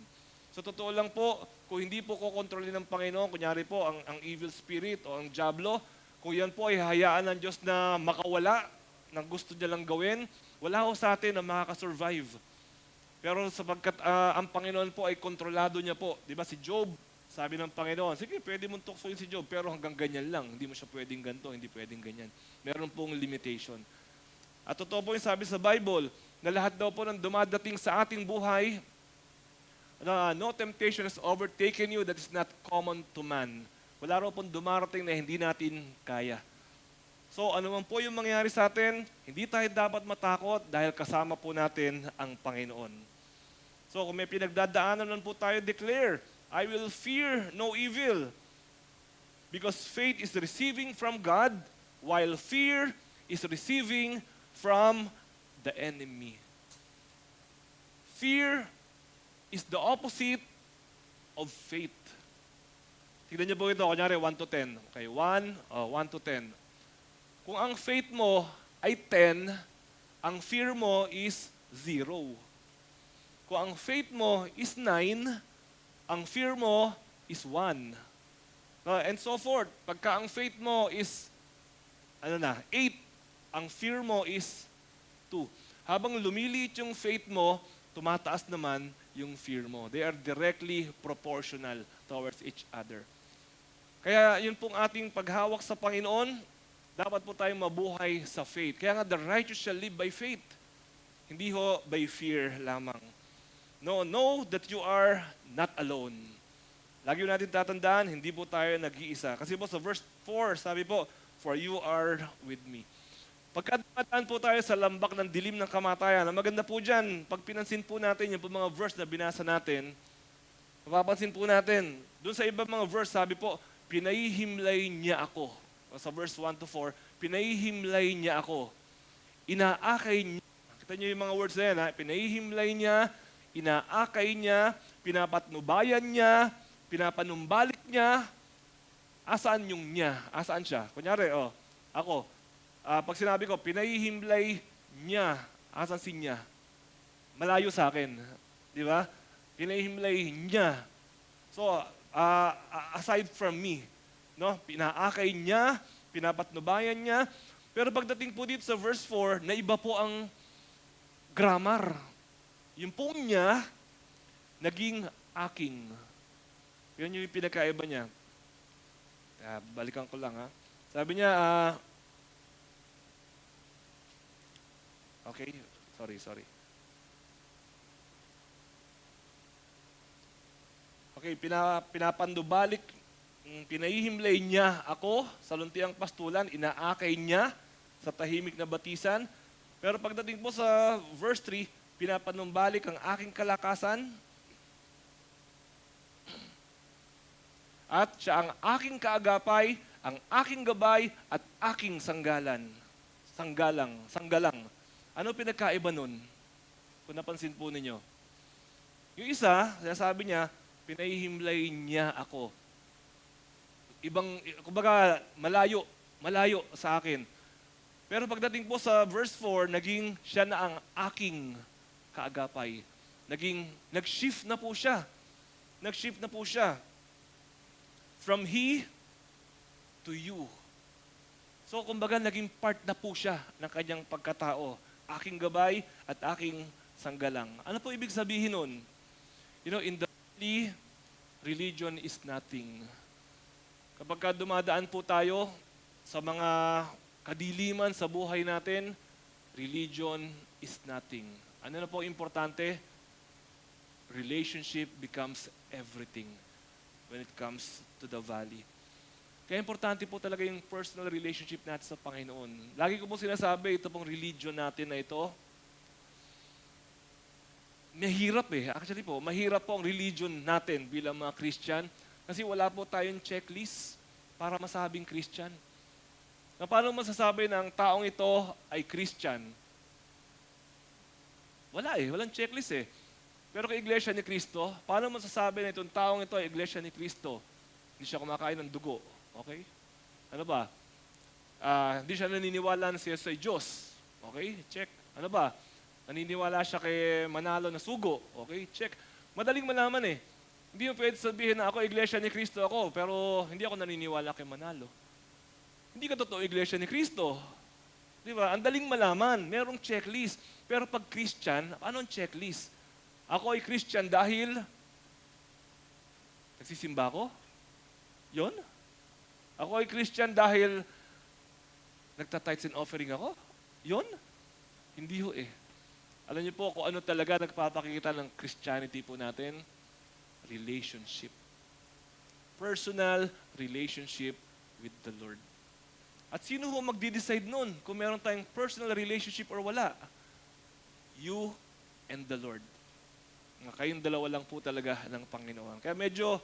So totoo lang po, kung hindi po kukontrolin ng Panginoon, kunyari po ang evil spirit o ang diablo, kung yan po ay hayaan ng Diyos na makawala ng gusto niya lang gawin, wala ho sa atin na makakasurvive. Pero sapagkat ang Panginoon po ay kontrolado niya po. Di ba si Job, sabi ng Panginoon, sige, pwede mong tuksoin si Job, pero hanggang ganyan lang. Hindi mo siya pwedeng ganito, hindi pwedeng ganyan. Meron pong limitation. At totoo po yung sabi sa Bible, na lahat daw po ng dumadating sa ating buhay, no temptation has overtaken you that is not common to man. Wala raw pong dumarating na hindi natin kaya. So ano man po yung mangyari sa atin, hindi tayo dapat matakot dahil kasama po natin ang Panginoon. So kung may pinagdadaanan man po tayo, declare, I will fear no evil. Because faith is receiving from God, while fear is receiving from the enemy. Fear is the opposite of faith. Tignan niyo po ito, kunyari 1 to 10. Okay, 1 to 10. Kung ang faith mo ay 10, ang fear mo is 0. Kung ang faith mo is 9, ang fear mo is 1. And so forth. Pagka ang faith mo is 8, ang fear mo is 2. Habang lumiliit yung faith mo, tumataas naman yung fear mo. They are directly proportional towards each other. Kaya yun pong ating paghawak sa Panginoon, dapat po tayong mabuhay sa faith. Kaya nga, the righteous shall live by faith. Hindi ho by fear lamang. No, know that you are not alone. Lagi natin tatandaan, hindi po tayo nag-iisa. Kasi po sa verse 4, sabi po, for you are with me. Pagka dumadaan po tayo sa lambak ng dilim ng kamatayan, ang maganda po dyan, pag pinansin po natin yung mga verse na binasa natin, mapapansin po natin, doon sa ibang mga verse, sabi po, pinahihimlay niya ako. Sa verse 1 to 4, pinahihimlay niya ako. Inaakay niya. Kita niyo yung mga words na yan, ha? Pinahihimlay niya, inaakay niya, pinapatnubayan niya, pinapanumbalik niya. Asaan yung niya? Asaan siya? Kunyari, ako, pag sinabi ko, pinahihimlay niya, asan si niya? Malayo sa akin. Di ba? Pinahihimlay niya. So, aside from me, no? Pinaakay niya, pinapatnubayan niya. Pero pagdating po dito sa verse 4, na iba po ang grammar. Yung po niya, naging aking. Yun yung pinakaiba niya. Balikan ko lang, ha? Sabi niya, okay, sorry. Okay, pinapandubalik, pinahihimlay niya ako sa luntiang pastulan, inaakay niya sa tahimik na batisan. Pero pagdating po sa verse 3, pinapanumbalik ang aking kalakasan at siya ang aking kaagapay, ang aking gabay at aking sanggalang. Ano pinagkaiba nun? Kung napansin po ninyo. Yung isa, sabi niya, pinahihimlay niya ako. Kumbaga, malayo sa akin. Pero pagdating po sa verse 4, naging siya na ang aking kaagapay. Nag-shift na po siya. From he to you. So, kumbaga, naging part na po siya ng kanyang pagkatao. Aking gabay at aking sanggalang. Ano po ibig sabihin nun? In the earthly, religion is nothing. Kapag dumadaan po tayo sa mga kadiliman sa buhay natin, religion is nothing. Ano na po importante? Relationship becomes everything when it comes to the valley. Kaya importante po talaga yung personal relationship natin sa Panginoon. Lagi ko po sinasabi, ito pong religion natin na ito, mahirap eh. Actually po, mahirap po ang religion natin bilang mga Christian kasi wala po tayong checklist para masabing Christian. Na paano masasabi na ang taong ito ay Christian? Wala eh, walang checklist eh. Pero kay Iglesia ni Cristo, paano masasabi na itong taong ito ay Iglesia ni Cristo? Hindi siya kumakain ng dugo. Okay? Ano ba? Hindi siya naniniwala na siya ay Diyos. Okay? Check. Ano ba? Naniniwala siya kay Manalo na sugo. Okay? Check. Madaling malaman eh. Hindi mo pwede sabihin na ako Iglesia ni Cristo ako, pero hindi ako naniniwala kay Manalo. Hindi ka totoo Iglesia ni Cristo. Di ba? Ang daling malaman. Merong checklist. Pero pag Christian, ano ang checklist? Ako ay Christian dahil nagsisimba ako? Yon? Ako ay Christian dahil nagta-tithes and offering ako? Yon? Hindi ho eh. Alam niyo po kung ano talaga nagpapakita ng Christianity po natin? Relationship. Personal relationship with the Lord. At sino ho magdi-decide nun kung meron tayong personal relationship or wala? You and the Lord. Kayong dalawa lang po talaga ng Panginoon. Kaya medyo,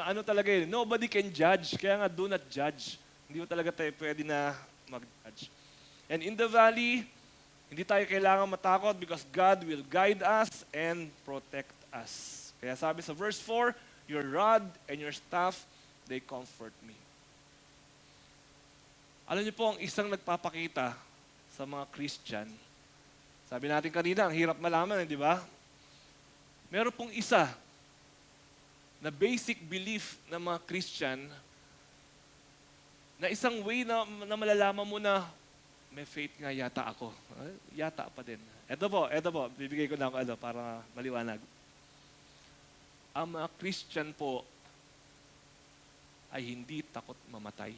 ano talaga eh, nobody can judge. Kaya nga, do not judge. Hindi mo talaga tayo pwede na mag-judge. And in the valley, hindi tayo kailangan matakot because God will guide us and protect us. Kaya sabi sa verse 4, your rod and your staff, they comfort me. Alam niyo po, ang isang nagpapakita sa mga Christian, sabi natin kanina, ang hirap malaman, di ba? Meron pong isa na basic belief ng mga Christian na isang way na malalaman mo na may faith nga yata ako. Yata pa din. Ito po, bibigay ko na ako para maliwanag. Ang mga Christian po ay hindi takot mamatay.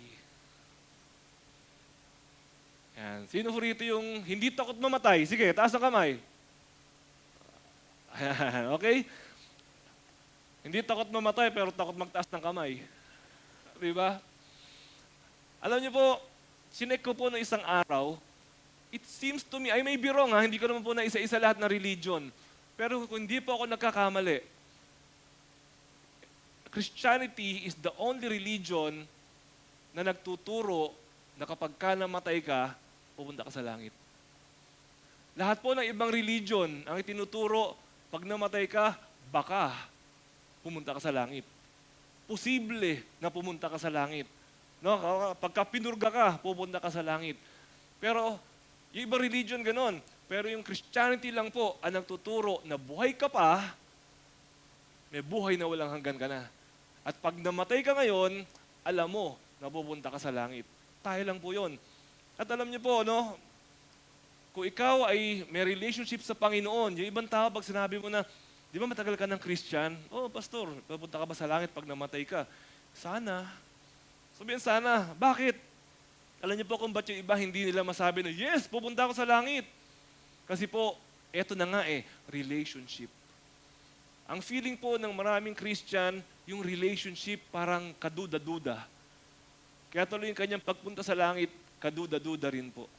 Yan. Sino po rito yung hindi takot mamatay? Sige, taas ang kamay. Okay? Hindi takot mamatay pero takot magtaas ng kamay. Di ba? Alam niyo po, sinek ko po ng isang araw, it seems to me, I may be wrong hindi ko naman po na isa-isa lahat ng religion. Pero kung hindi po ako nagkakamali, Christianity is the only religion na nagtuturo na kapag ka namatay ka, pupunta ka sa langit. Lahat po ng ibang religion, ang itinuturo, pag namatay ka, baka pumunta ka sa langit. Posible na pumunta ka sa langit. No? Pagka pinurga ka, pupunta ka sa langit. Pero yung ibang religion ganon. Pero yung Christianity lang po ang nagtuturo na buhay ka pa, may buhay na walang hanggan ka na. At pag namatay ka ngayon, alam mo na pupunta ka sa langit. Tayo lang po yun. At alam niyo po, no, kung ikaw ay may relationship sa Panginoon, yung ibang tao pag sinabi mo na, di ba matagal ka ng Christian? Oh, pastor, pupunta ka ba sa langit pag namatay ka? Sana. Sabihin sana. Bakit? Alam niyo po kung ba't yung iba hindi nila masabi na, yes, pupunta ako sa langit. Kasi po, eto na nga relationship. Ang feeling po ng maraming Christian, yung relationship parang kaduda-duda. Kaya tuloy yung kanyang pagpunta sa langit, kaduda-duda rin po.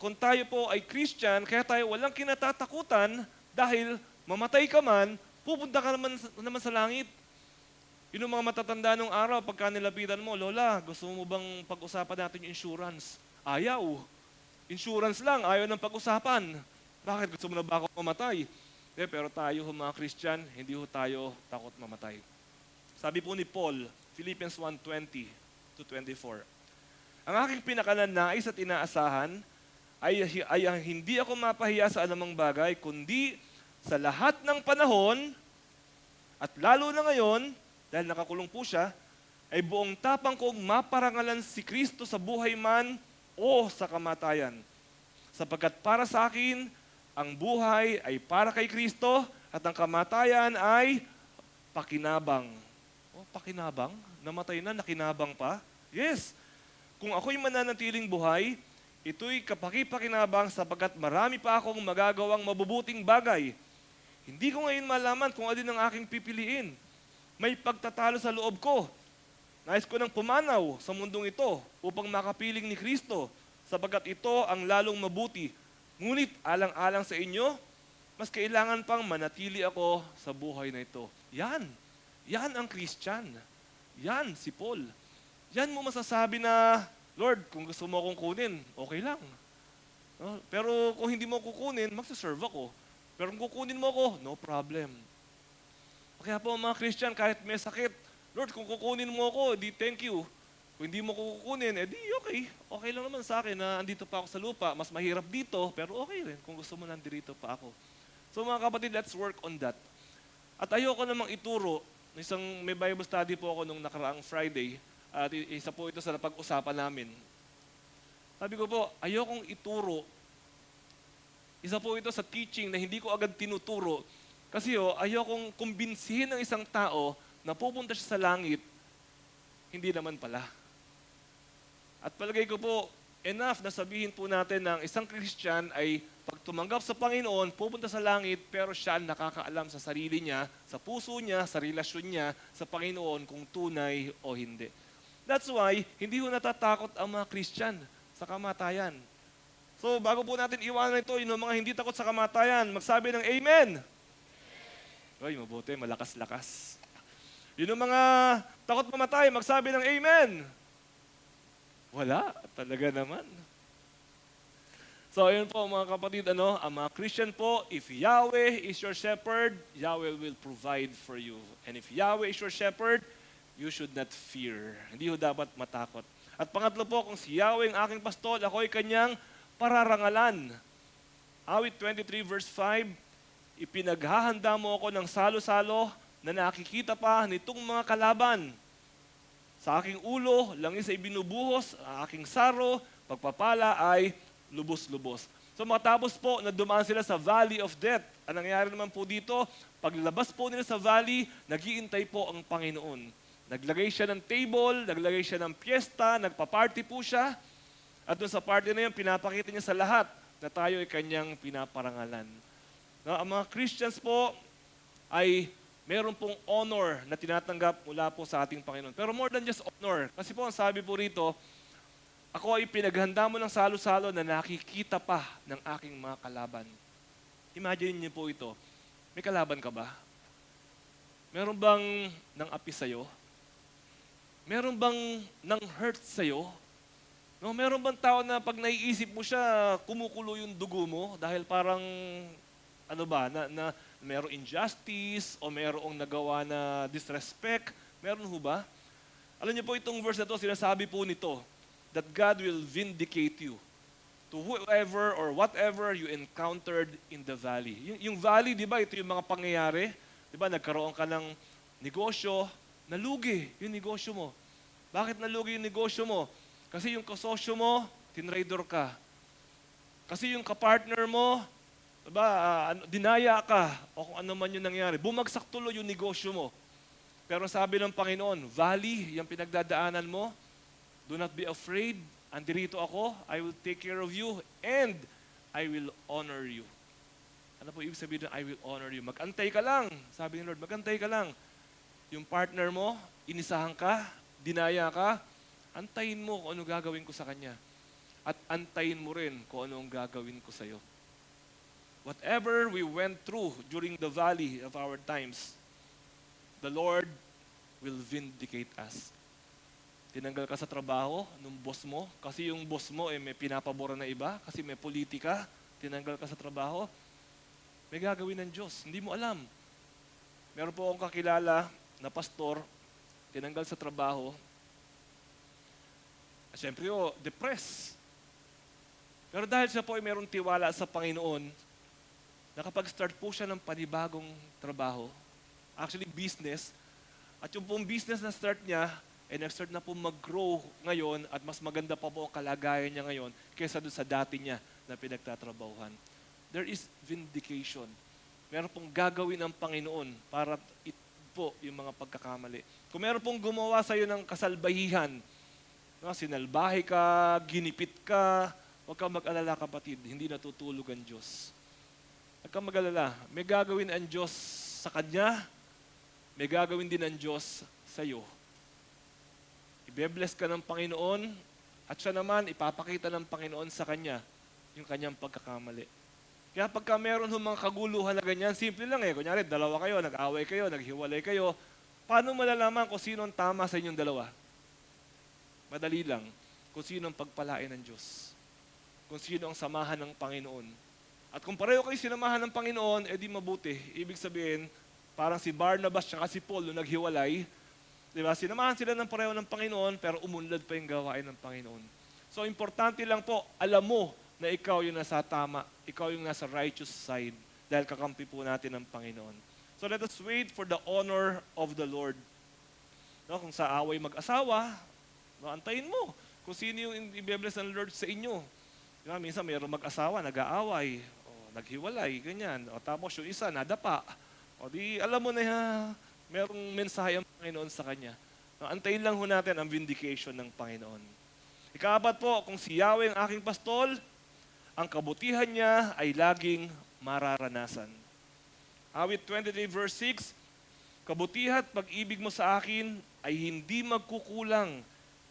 Kung tayo po ay Christian, kaya tayo walang kinatatakutan dahil mamatay ka man, pupunta ka naman sa langit. Yun ang mga matatanda nung araw, pagka nilapitan mo, Lola, gusto mo bang pag-usapan natin yung insurance? Ayaw. Insurance lang, ayaw ng pag-usapan. Bakit? Gusto mo na ba ako mamatay? Pero tayo, mga Christian, hindi ho tayo takot mamatay. Sabi po ni Paul, Philippians 1:20-24, ang aking pinakananais at inaasahan ay ang hindi ako mapahiya sa anumang bagay, kundi sa lahat ng panahon, at lalo na ngayon, dahil nakakulong po siya, ay buong tapang kong maparangalan si Kristo sa buhay man o sa kamatayan. Sapagkat para sa akin, ang buhay ay para kay Kristo at ang kamatayan ay pakinabang. Oh, pakinabang? Namatay na, nakinabang pa? Yes. Kung ako'y mananatiling buhay, ito'y kapakipakinabang sapagkat marami pa akong magagawang mabubuting bagay. Hindi ko ngayon malaman kung alin ang aking pipiliin. May pagtatalo sa loob ko. Nais ko nang pumanaw sa mundong ito upang makapiling ni Kristo sapagkat ito ang lalong mabuti. Ngunit alang-alang sa inyo, mas kailangan pang manatili ako sa buhay na ito. Yan. Yan ang Christian. Yan si Paul. Yan mo masasabi na, Lord, kung gusto mo akong kunin, okay lang. No? Pero kung hindi mo kukunin, magsaserve ako. Pero kung kukunin mo ako, no problem. Kaya po mga Christian, kahit may sakit, Lord, kung kukunin mo ako, di thank you. Kung hindi mo kukunin, di okay. Okay lang naman sa akin na andito pa ako sa lupa. Mas mahirap dito, pero okay rin kung gusto mo nandito pa ako. So mga kapatid, let's work on that. At ayoko namang ituro, may Bible study po ako nung nakaraang Friday, at isa po ito sa napag-usapan namin. Sabi ko po, ayokong ituro. Isa po ito sa teaching na hindi ko agad tinuturo. Kasi ayokong kumbinsihin ng isang tao na pupunta siya sa langit, hindi naman pala. At palagay ko po, enough na sabihin po natin ng isang Christian ay pag tumanggap sa Panginoon, pupunta sa langit, pero siya ang nakakaalam sa sarili niya, sa puso niya, sa relasyon niya, sa Panginoon kung tunay o hindi. That's why, hindi ko natatakot ang mga Christian sa kamatayan. So, bago po natin iwanan ito, yung mga hindi takot sa kamatayan, magsabi ng Amen! Ay, mabuti, malakas-lakas. Yung mga takot mamatay, magsabi ng Amen! Wala, talaga naman. So, ayun po mga kapatid, ang mga Christian po, if Yahweh is your shepherd, Yahweh will provide for you. And if Yahweh is your shepherd, you should not fear. Hindi ho dapat matakot. At pangatlo po, kung si Yahweh ang aking pastol, ako ay kanyang pararangalan. Awit 23 verse 5, ipinaghahanda mo ako ng salo-salo na nakikita pa nitong mga kalaban. Sa aking ulo, langis ay binubuhos, ang aking saro, pagpapala ay lubos-lubos. So matapos po na dumaan sila sa Valley of Death, ang nangyari naman po dito, paglabas po nila sa valley, nag-iintay po ang Panginoon. Naglagay siya ng table, naglagay siya ng piyesta, nagpa-party po siya, at doon sa party na yun, pinapakita niya sa lahat na tayo ay kanyang pinaparangalan. Ang mga Christians po ay meron pong honor na tinatanggap mula po sa ating Panginoon. Pero more than just honor, kasi po ang sabi po rito, ako ay pinaghanda mo ng salo-salo na nakikita pa ng aking mga kalaban. Imagine niyo po ito. May kalaban ka ba? Meron bang nang api sa'yo? Meron bang nang hurt sa'yo? No, meron bang tao na pag naiisip mo siya, kumukulo yung dugo mo dahil parang, na merong injustice o merong nagawa na disrespect? Meron ho ba? Alam niyo po itong verse na to, sinasabi po nito, that God will vindicate you to whoever or whatever you encountered in the valley. Yung valley, di ba, ito yung mga pangyayari. Di ba, nagkaroon ka ng negosyo, nalugi yung negosyo mo. Bakit nalugi yung negosyo mo? Kasi yung kasosyo mo, tinraidor ka. Kasi yung kapartner mo, diba, dinaya ka, o kung ano man yung nangyari. Bumagsak tuloy yung negosyo mo. Pero sabi ng Panginoon, valley, yung pinagdadaanan mo, do not be afraid. Andirito ako, I will take care of you, and I will honor you. Ano po ibig sabihin na I will honor you? Mag-antay ka lang. Sabi ni Lord, mag-antay ka lang. Yung partner mo, inisahan ka, dinaya ka, antayin mo kung ano gagawin ko sa kanya. At antayin mo rin kung ano ang gagawin ko sa iyo. Whatever we went through during the valley of our times, the Lord will vindicate us. Tinanggal ka sa trabaho ng boss mo, kasi yung boss mo may pinapabora na iba, kasi may politika, tinanggal ka sa trabaho, may gagawin ng Diyos. Hindi mo alam. Meron po akong kakilala na pastor, tinanggal sa trabaho, siyempre depressed. Pero dahil siya po ay mayroong tiwala sa Panginoon, nakapag-start po siya ng panibagong trabaho, actually business, at yung pong business na start niya, nag-start na po mag-grow ngayon at mas maganda pa po ang kalagayan niya ngayon kaysa doon sa dati niya na pinagtatrabahuhan. There is vindication. Meron pong gagawin ng Panginoon para po yung mga pagkakamali. Kung meron pong gumawa sa iyo ng kasalbahihan, sinalbahe ka, ginipit ka, huwag kang mag-alala kapatid, hindi natutulog ang Diyos. Huwag kang mag-alala, may gagawin ang Diyos sa Kanya, may gagawin din ang Diyos sa iyo. Ibe-bless ka ng Panginoon, at siya naman ipapakita ng Panginoon sa Kanya yung Kanyang pagkakamali. Kaya pagka meron mga kaguluhan na ganyan, simple lang eh. Kunyari, dalawa kayo, nag-away kayo, naghiwalay kayo. Paano malalaman kung sino ang tama sa inyong dalawa? Madali lang. Kung sino ang pagpalain ng Diyos. Kung sino ang samahan ng Panginoon. At kung pareho kayo sinamahan ng Panginoon, edi mabuti. Ibig sabihin, parang si Barnabas at si Paul nung naghiwalay, diba? Sinamahan sila ng pareho ng Panginoon, pero umunlad pa yung gawain ng Panginoon. So, importante lang po, alam mo na ikaw yung nasa tama, ikaw yung nasa righteous side, dahil kakampi po natin ng Panginoon. So, let us wait for the honor of the Lord. No, kung sa away mag-asawa, no, antayin mo kung sino yung i-bless ng Lord sa inyo. Diba? Minsan mayroong mag-asawa, nag-aaway, naghiwalay, ganyan. O, tapos yung isa, nadapa. O di, alam mo na merong mensahe ang Panginoon sa kanya. No, antayin lang ho natin ang vindication ng Panginoon. Ika-4 po, kung si Yahweh ang aking pastol, ang kabutihan niya ay laging mararanasan. Awit 23 verse 6, kabutihan at pag-ibig mo sa akin ay hindi magkukulang.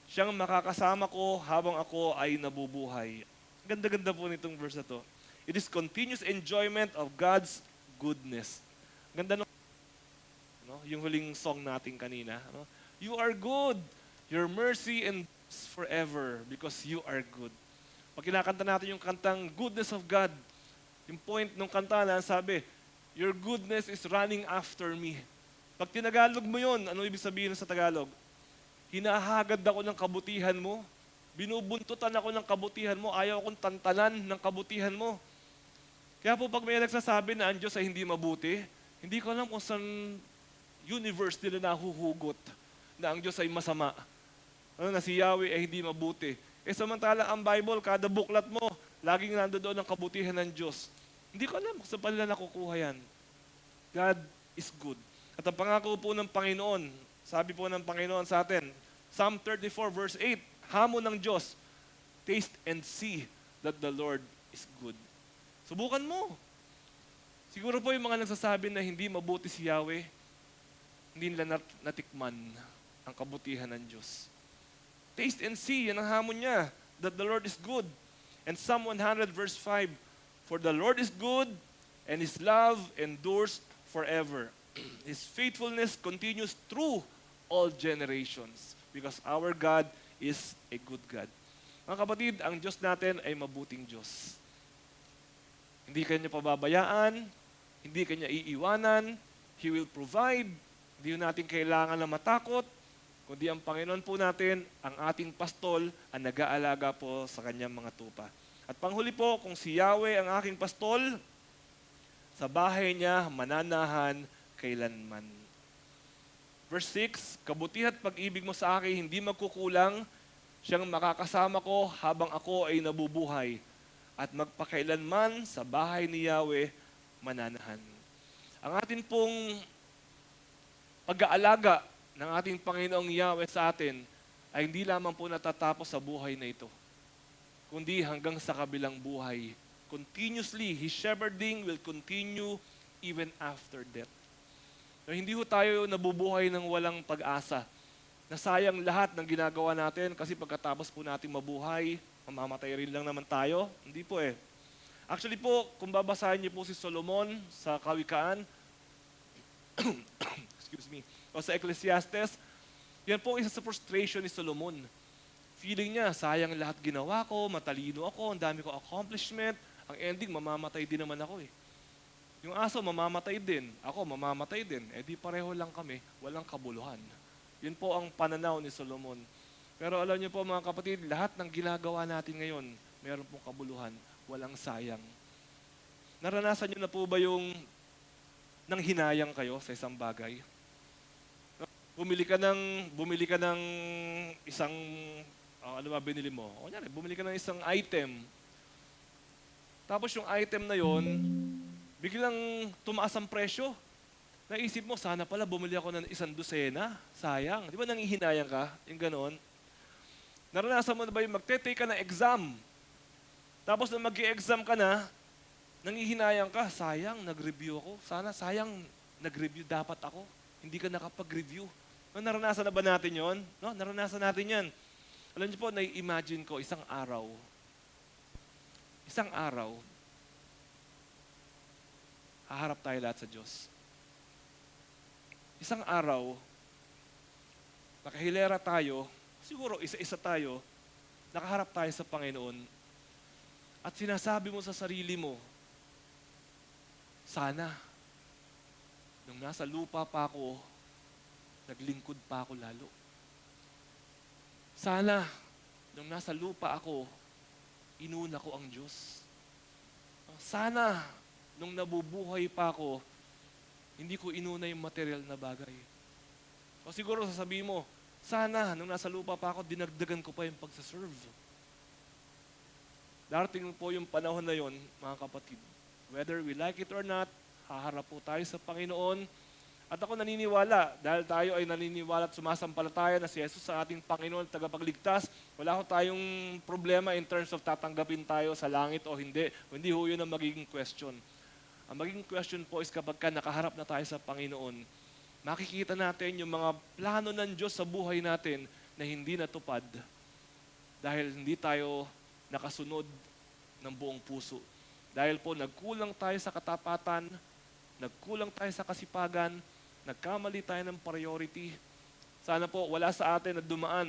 Siyang makakasama ko habang ako ay nabubuhay. Ganda-ganda po nitong verse na to. It is continuous enjoyment of God's goodness. Ganda no, yung huling song natin kanina. No? You are good. Your mercy endures forever because you are good. Pag kinakanta natin yung kantang goodness of God, yung point ng kanta na sabi, your goodness is running after me. Pag tinagalog mo yun, ano ibig sabihin sa Tagalog? Hinahagad ako ng kabutihan mo. Binubuntutan ako ng kabutihan mo. Ayaw akong tantanan ng kabutihan mo. Kaya po pag may nagsasabi na ang Diyos ay hindi mabuti, hindi ko alam kung saan universe nila nahuhugot na ang Diyos ay masama. Na si Yahweh ay hindi mabuti. Samantala ang Bible, kada buklat mo, laging nandoon ang kabutihan ng Diyos. Hindi ko alam kung saan pa nila nakukuha yan. God is good. At ang pangako po ng Panginoon, sabi po ng Panginoon sa atin, Psalm 34 verse 8, hamon ng Diyos, taste and see that the Lord is good. Subukan mo. Siguro po yung mga nagsasabi na hindi mabuti si Yahweh, hindi nila natikman ang kabutihan ng Diyos. Taste and see, yan ang hamon niya, that the Lord is good. And Psalm 100 verse 5, for the Lord is good, and His love endures forever. His faithfulness continues through all generations, because our God is a good God. Mga kapatid, ang Diyos natin ay mabuting Diyos. Hindi kanya pababayaan, hindi kanya iiwanan, He will provide. Hindi natin kailangan na matakot, kundi ang Panginoon po natin, ang ating pastol, ang nag-aalaga po sa kanyang mga tupa. At panghuli po, kung si Yahweh ang aking pastol, sa bahay niya mananahan kailanman. Verse 6, kabutihan at pag-ibig mo sa akin hindi magkukulang, siyang makakasama ko habang ako ay nabubuhay, at magpakailanman sa bahay ni Yahweh mananahan. Ang atin pong pag-aalaga ng ating Panginoong Yahweh sa atin ay hindi lamang po natatapos sa buhay na ito, kundi hanggang sa kabilang buhay. Continuously, His shepherding will continue even after death. So, hindi ho tayo nabubuhay ng walang pag-asa. Nasayang lahat ng ginagawa natin kasi pagkatapos po natin mabuhay, mamamatay rin lang naman tayo. Hindi po eh. Actually po, kung babasahin niyo po si Solomon sa Kawikaan, excuse me, o sa Ecclesiastes, yan po isa sa frustration ni Solomon. Feeling niya, sayang lahat ginawa ko, matalino ako, ang dami ko accomplishment, ang ending, mamamatay din naman ako eh. Yung aso, mamamatay din. Ako, mamamatay din. Eh di pareho lang kami, walang kabuluhan. Yun po ang pananaw ni Solomon. Pero alam niyo po mga kapatid, lahat ng ginagawa natin ngayon, meron pong kabuluhan, walang sayang. Naranasan niyo na po ba yung nang hinayang kayo sa isang bagay? Bumili ka ng isang, ano ba binili mo? O yan, bumili ka ng isang item. Tapos yung item na yon, biglang tumaas ang presyo. Naisip mo, sana pala bumili ako ng 100. Sayang. Di ba nangihinayang ka? Yung ganon. Naranasan mo na ba yung magte-take ka ng exam? Tapos na mag-i-exam ka na, nangihinayang ka, sayang, nag-review ako. Sayang, nag-review dapat ako. Hindi ka nakapag-review. No, naranasan na ba natin yon? No, naranasan natin yan. Alam niyo po, nai-imagine ko isang araw, haharap tayo lahat sa Diyos. Isang araw, nakahilera tayo, siguro isa-isa tayo, nakaharap tayo sa Panginoon, at sinasabi mo sa sarili mo, sana, nung nasa lupa pa ako, naglingkod pa ako lalo. Sana, nung nasa lupa ako, inuna ko ang Diyos. Sana, nung nabubuhay pa ako, hindi ko inuna yung material na bagay. O siguro sasabihin mo, sana, nung nasa lupa pa ako, dinagdagan ko pa yung pagsaserve. Darating po yung panahon na yon, mga kapatid. Whether we like it or not, haharap po tayo sa Panginoon. At ako naniniwala, dahil tayo ay naniniwala at sumasampalataya na si Jesus sa ating Panginoon at tagapagligtas, wala ko tayong problema in terms of tatanggapin tayo sa langit o hindi. Hindi ho yun ang magiging question. Ang magiging question po is kapag nakaharap na tayo sa Panginoon, makikita natin yung mga plano ng Diyos sa buhay natin na hindi natupad dahil hindi tayo nakasunod ng buong puso. Dahil po nagkulang tayo sa katapatan, nagkulang tayo sa kasipagan, nagkamali tayo ng priority. Sana po wala sa atin na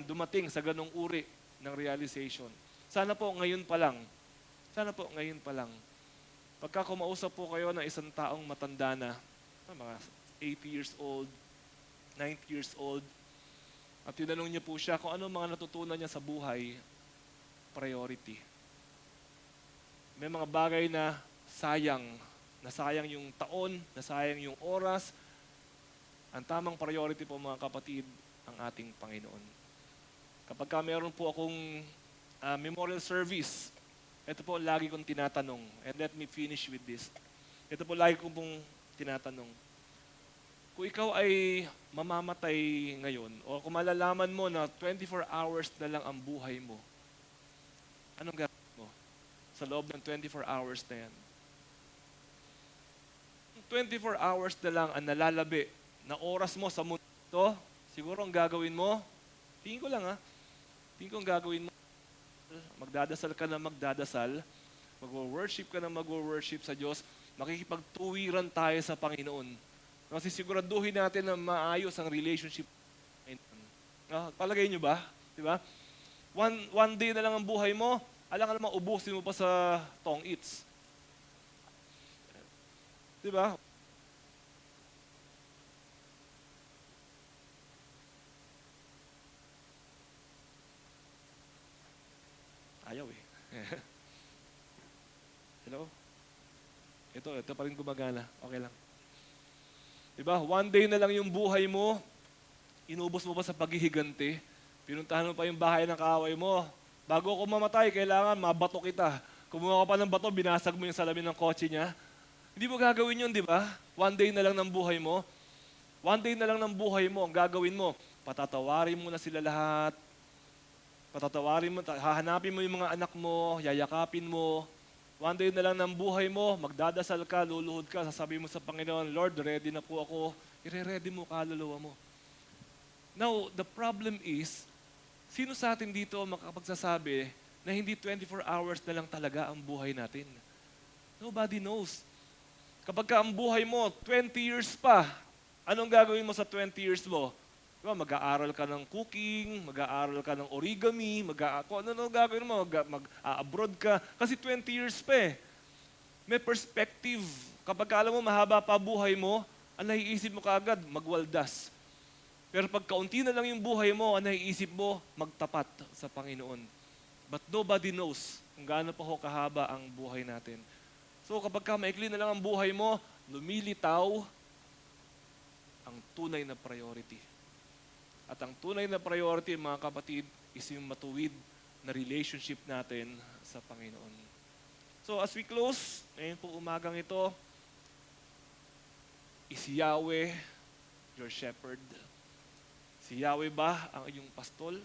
dumating sa ganong uri ng realization. Sana po ngayon pa lang. Pagka kumausap po kayo ng isang taong matanda na, mga 80 years old, 90 years old, at tinanong niyo po siya kung ano mga natutunan niya sa buhay, priority. May mga bagay na nasayang yung taon, nasayang yung oras. Ang tamang priority po mga kapatid, ang ating Panginoon. Kapag meron po akong memorial service, ito po lagi kong tinatanong, and let me finish with this. Ito po lagi kong tinatanong. Kung ikaw ay mamamatay ngayon, o kung malalaman mo na 24 hours na lang ang buhay mo, anong gagawin mo sa loob ng 24 hours na yan? 24 hours na lang ang nalalabi na oras mo sa mundo, siguro ang gagawin mo, tingin ko ang gagawin mo, magdadasal ka na magdadasal, mag-worship ka na mag-worship sa Diyos, makikipagtuwiran tayo sa Panginoon. Kasi siguraduhin natin na maayos ang relationship. Palagay nyo ba? Diba? One day na lang ang buhay mo, alam ka naman, ubusin mo pa sa tong eats. Diba? Ayaw eh. Hello? Ito pa rin gumagana. Okay lang. Diba? One day na lang yung buhay mo, inubos mo pa sa paghihigante, pinuntahan mo pa yung bahay ng kaaway mo. Bago ako mamatay, kailangan mabato kita. Kumuha ka pa ng bato, binasag mo yung salamin ng kotse niya. Hindi mo gagawin yun, di ba? One day na lang ng buhay mo. One day na lang ng buhay mo, ang gagawin mo, patatawarin mo na sila lahat. Hahanapin mo yung mga anak mo, yayakapin mo. One day na lang ng buhay mo, magdadasal ka, luluhod ka, sasabihin mo sa Panginoon, Lord, ready na po ako. I-ready mo kaluluwa mo. Now, the problem is, sino sa atin dito makakapagsasabi na hindi 24 hours na lang talaga ang buhay natin? Nobody knows. Kapag ang buhay mo, 20 years pa, anong gagawin mo sa 20 years mo? Diba, mag-aaral ka ng cooking, mag-aaral ka ng origami, kung ano gagawin mo, mag-abroad ka. Kasi 20 years pa eh. May perspective. Kapag alam mo mahaba pa buhay mo, ang naiisip mo kaagad, magwaldas. Pero pag kaunti na lang yung buhay mo, ang naiisip mo, magtapat sa Panginoon. But nobody knows kung gaano pa ho kahaba ang buhay natin. So kapag maikli na lang ang buhay mo, lumilitaw ang tunay na priority. At ang tunay na priority, mga kapatid, is yung matuwid na relationship natin sa Panginoon. So as we close, ngayon po umagang ito, is Yahweh your shepherd? Si Yahweh ba ang iyong pastol?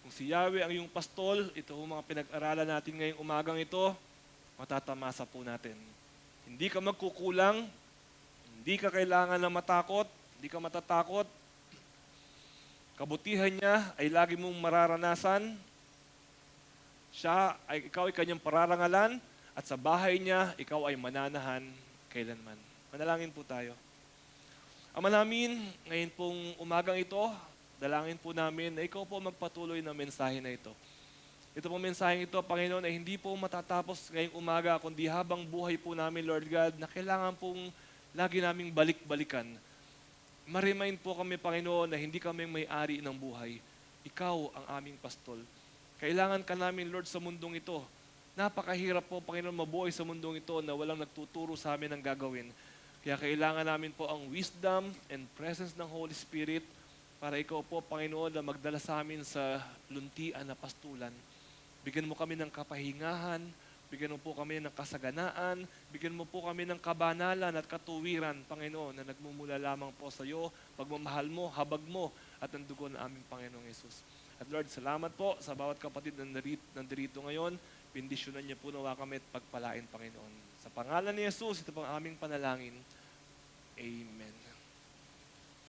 Kung si Yahweh ang iyong pastol, ito ang mga pinag-aralan natin ngayong umagang ito, matatamasa po natin. Hindi ka magkukulang, hindi ka kailangan na matakot, hindi ka matatakot. Kabutihan niya ay lagi mong mararanasan. Ikaw ay kanyang pararangalan, at sa bahay niya, ikaw ay mananahan kailanman. Manalangin po tayo. Ama namin, ngayon pong umagang ito, dalangin po namin na ikaw po magpatuloy ng mensahe na ito. Ito pong mensaheng ito, Panginoon, ay hindi po matatapos ngayong umaga, kundi habang buhay po namin, Lord God, na kailangan pong lagi naming balik-balikan. Ma-remind po kami, Panginoon, na hindi kami may-ari ng buhay. Ikaw ang aming pastol. Kailangan ka namin, Lord, sa mundong ito. Napakahirap po, Panginoon, mabuhay sa mundong ito na walang nagtuturo sa amin ng gagawin. Kaya kailangan namin po ang wisdom and presence ng Holy Spirit para ikaw po, Panginoon, na magdala sa amin sa luntian na pastulan. Bigyan mo kami ng kapahingahan, bigyan mo po kami ng kasaganaan, bigyan mo po kami ng kabanalan at katuwiran, Panginoon, na nagmumula lamang po sa iyo, pagmamahal mo, habag mo, at ang dugo ng aming Panginoong Yesus. At Lord, salamat po sa bawat kapatid na nandirito ngayon. Bendisyonan niyo po nawa kami at pagpalain, Panginoon. Sa pangalan ni Jesus, ito pang aming panalangin. Amen.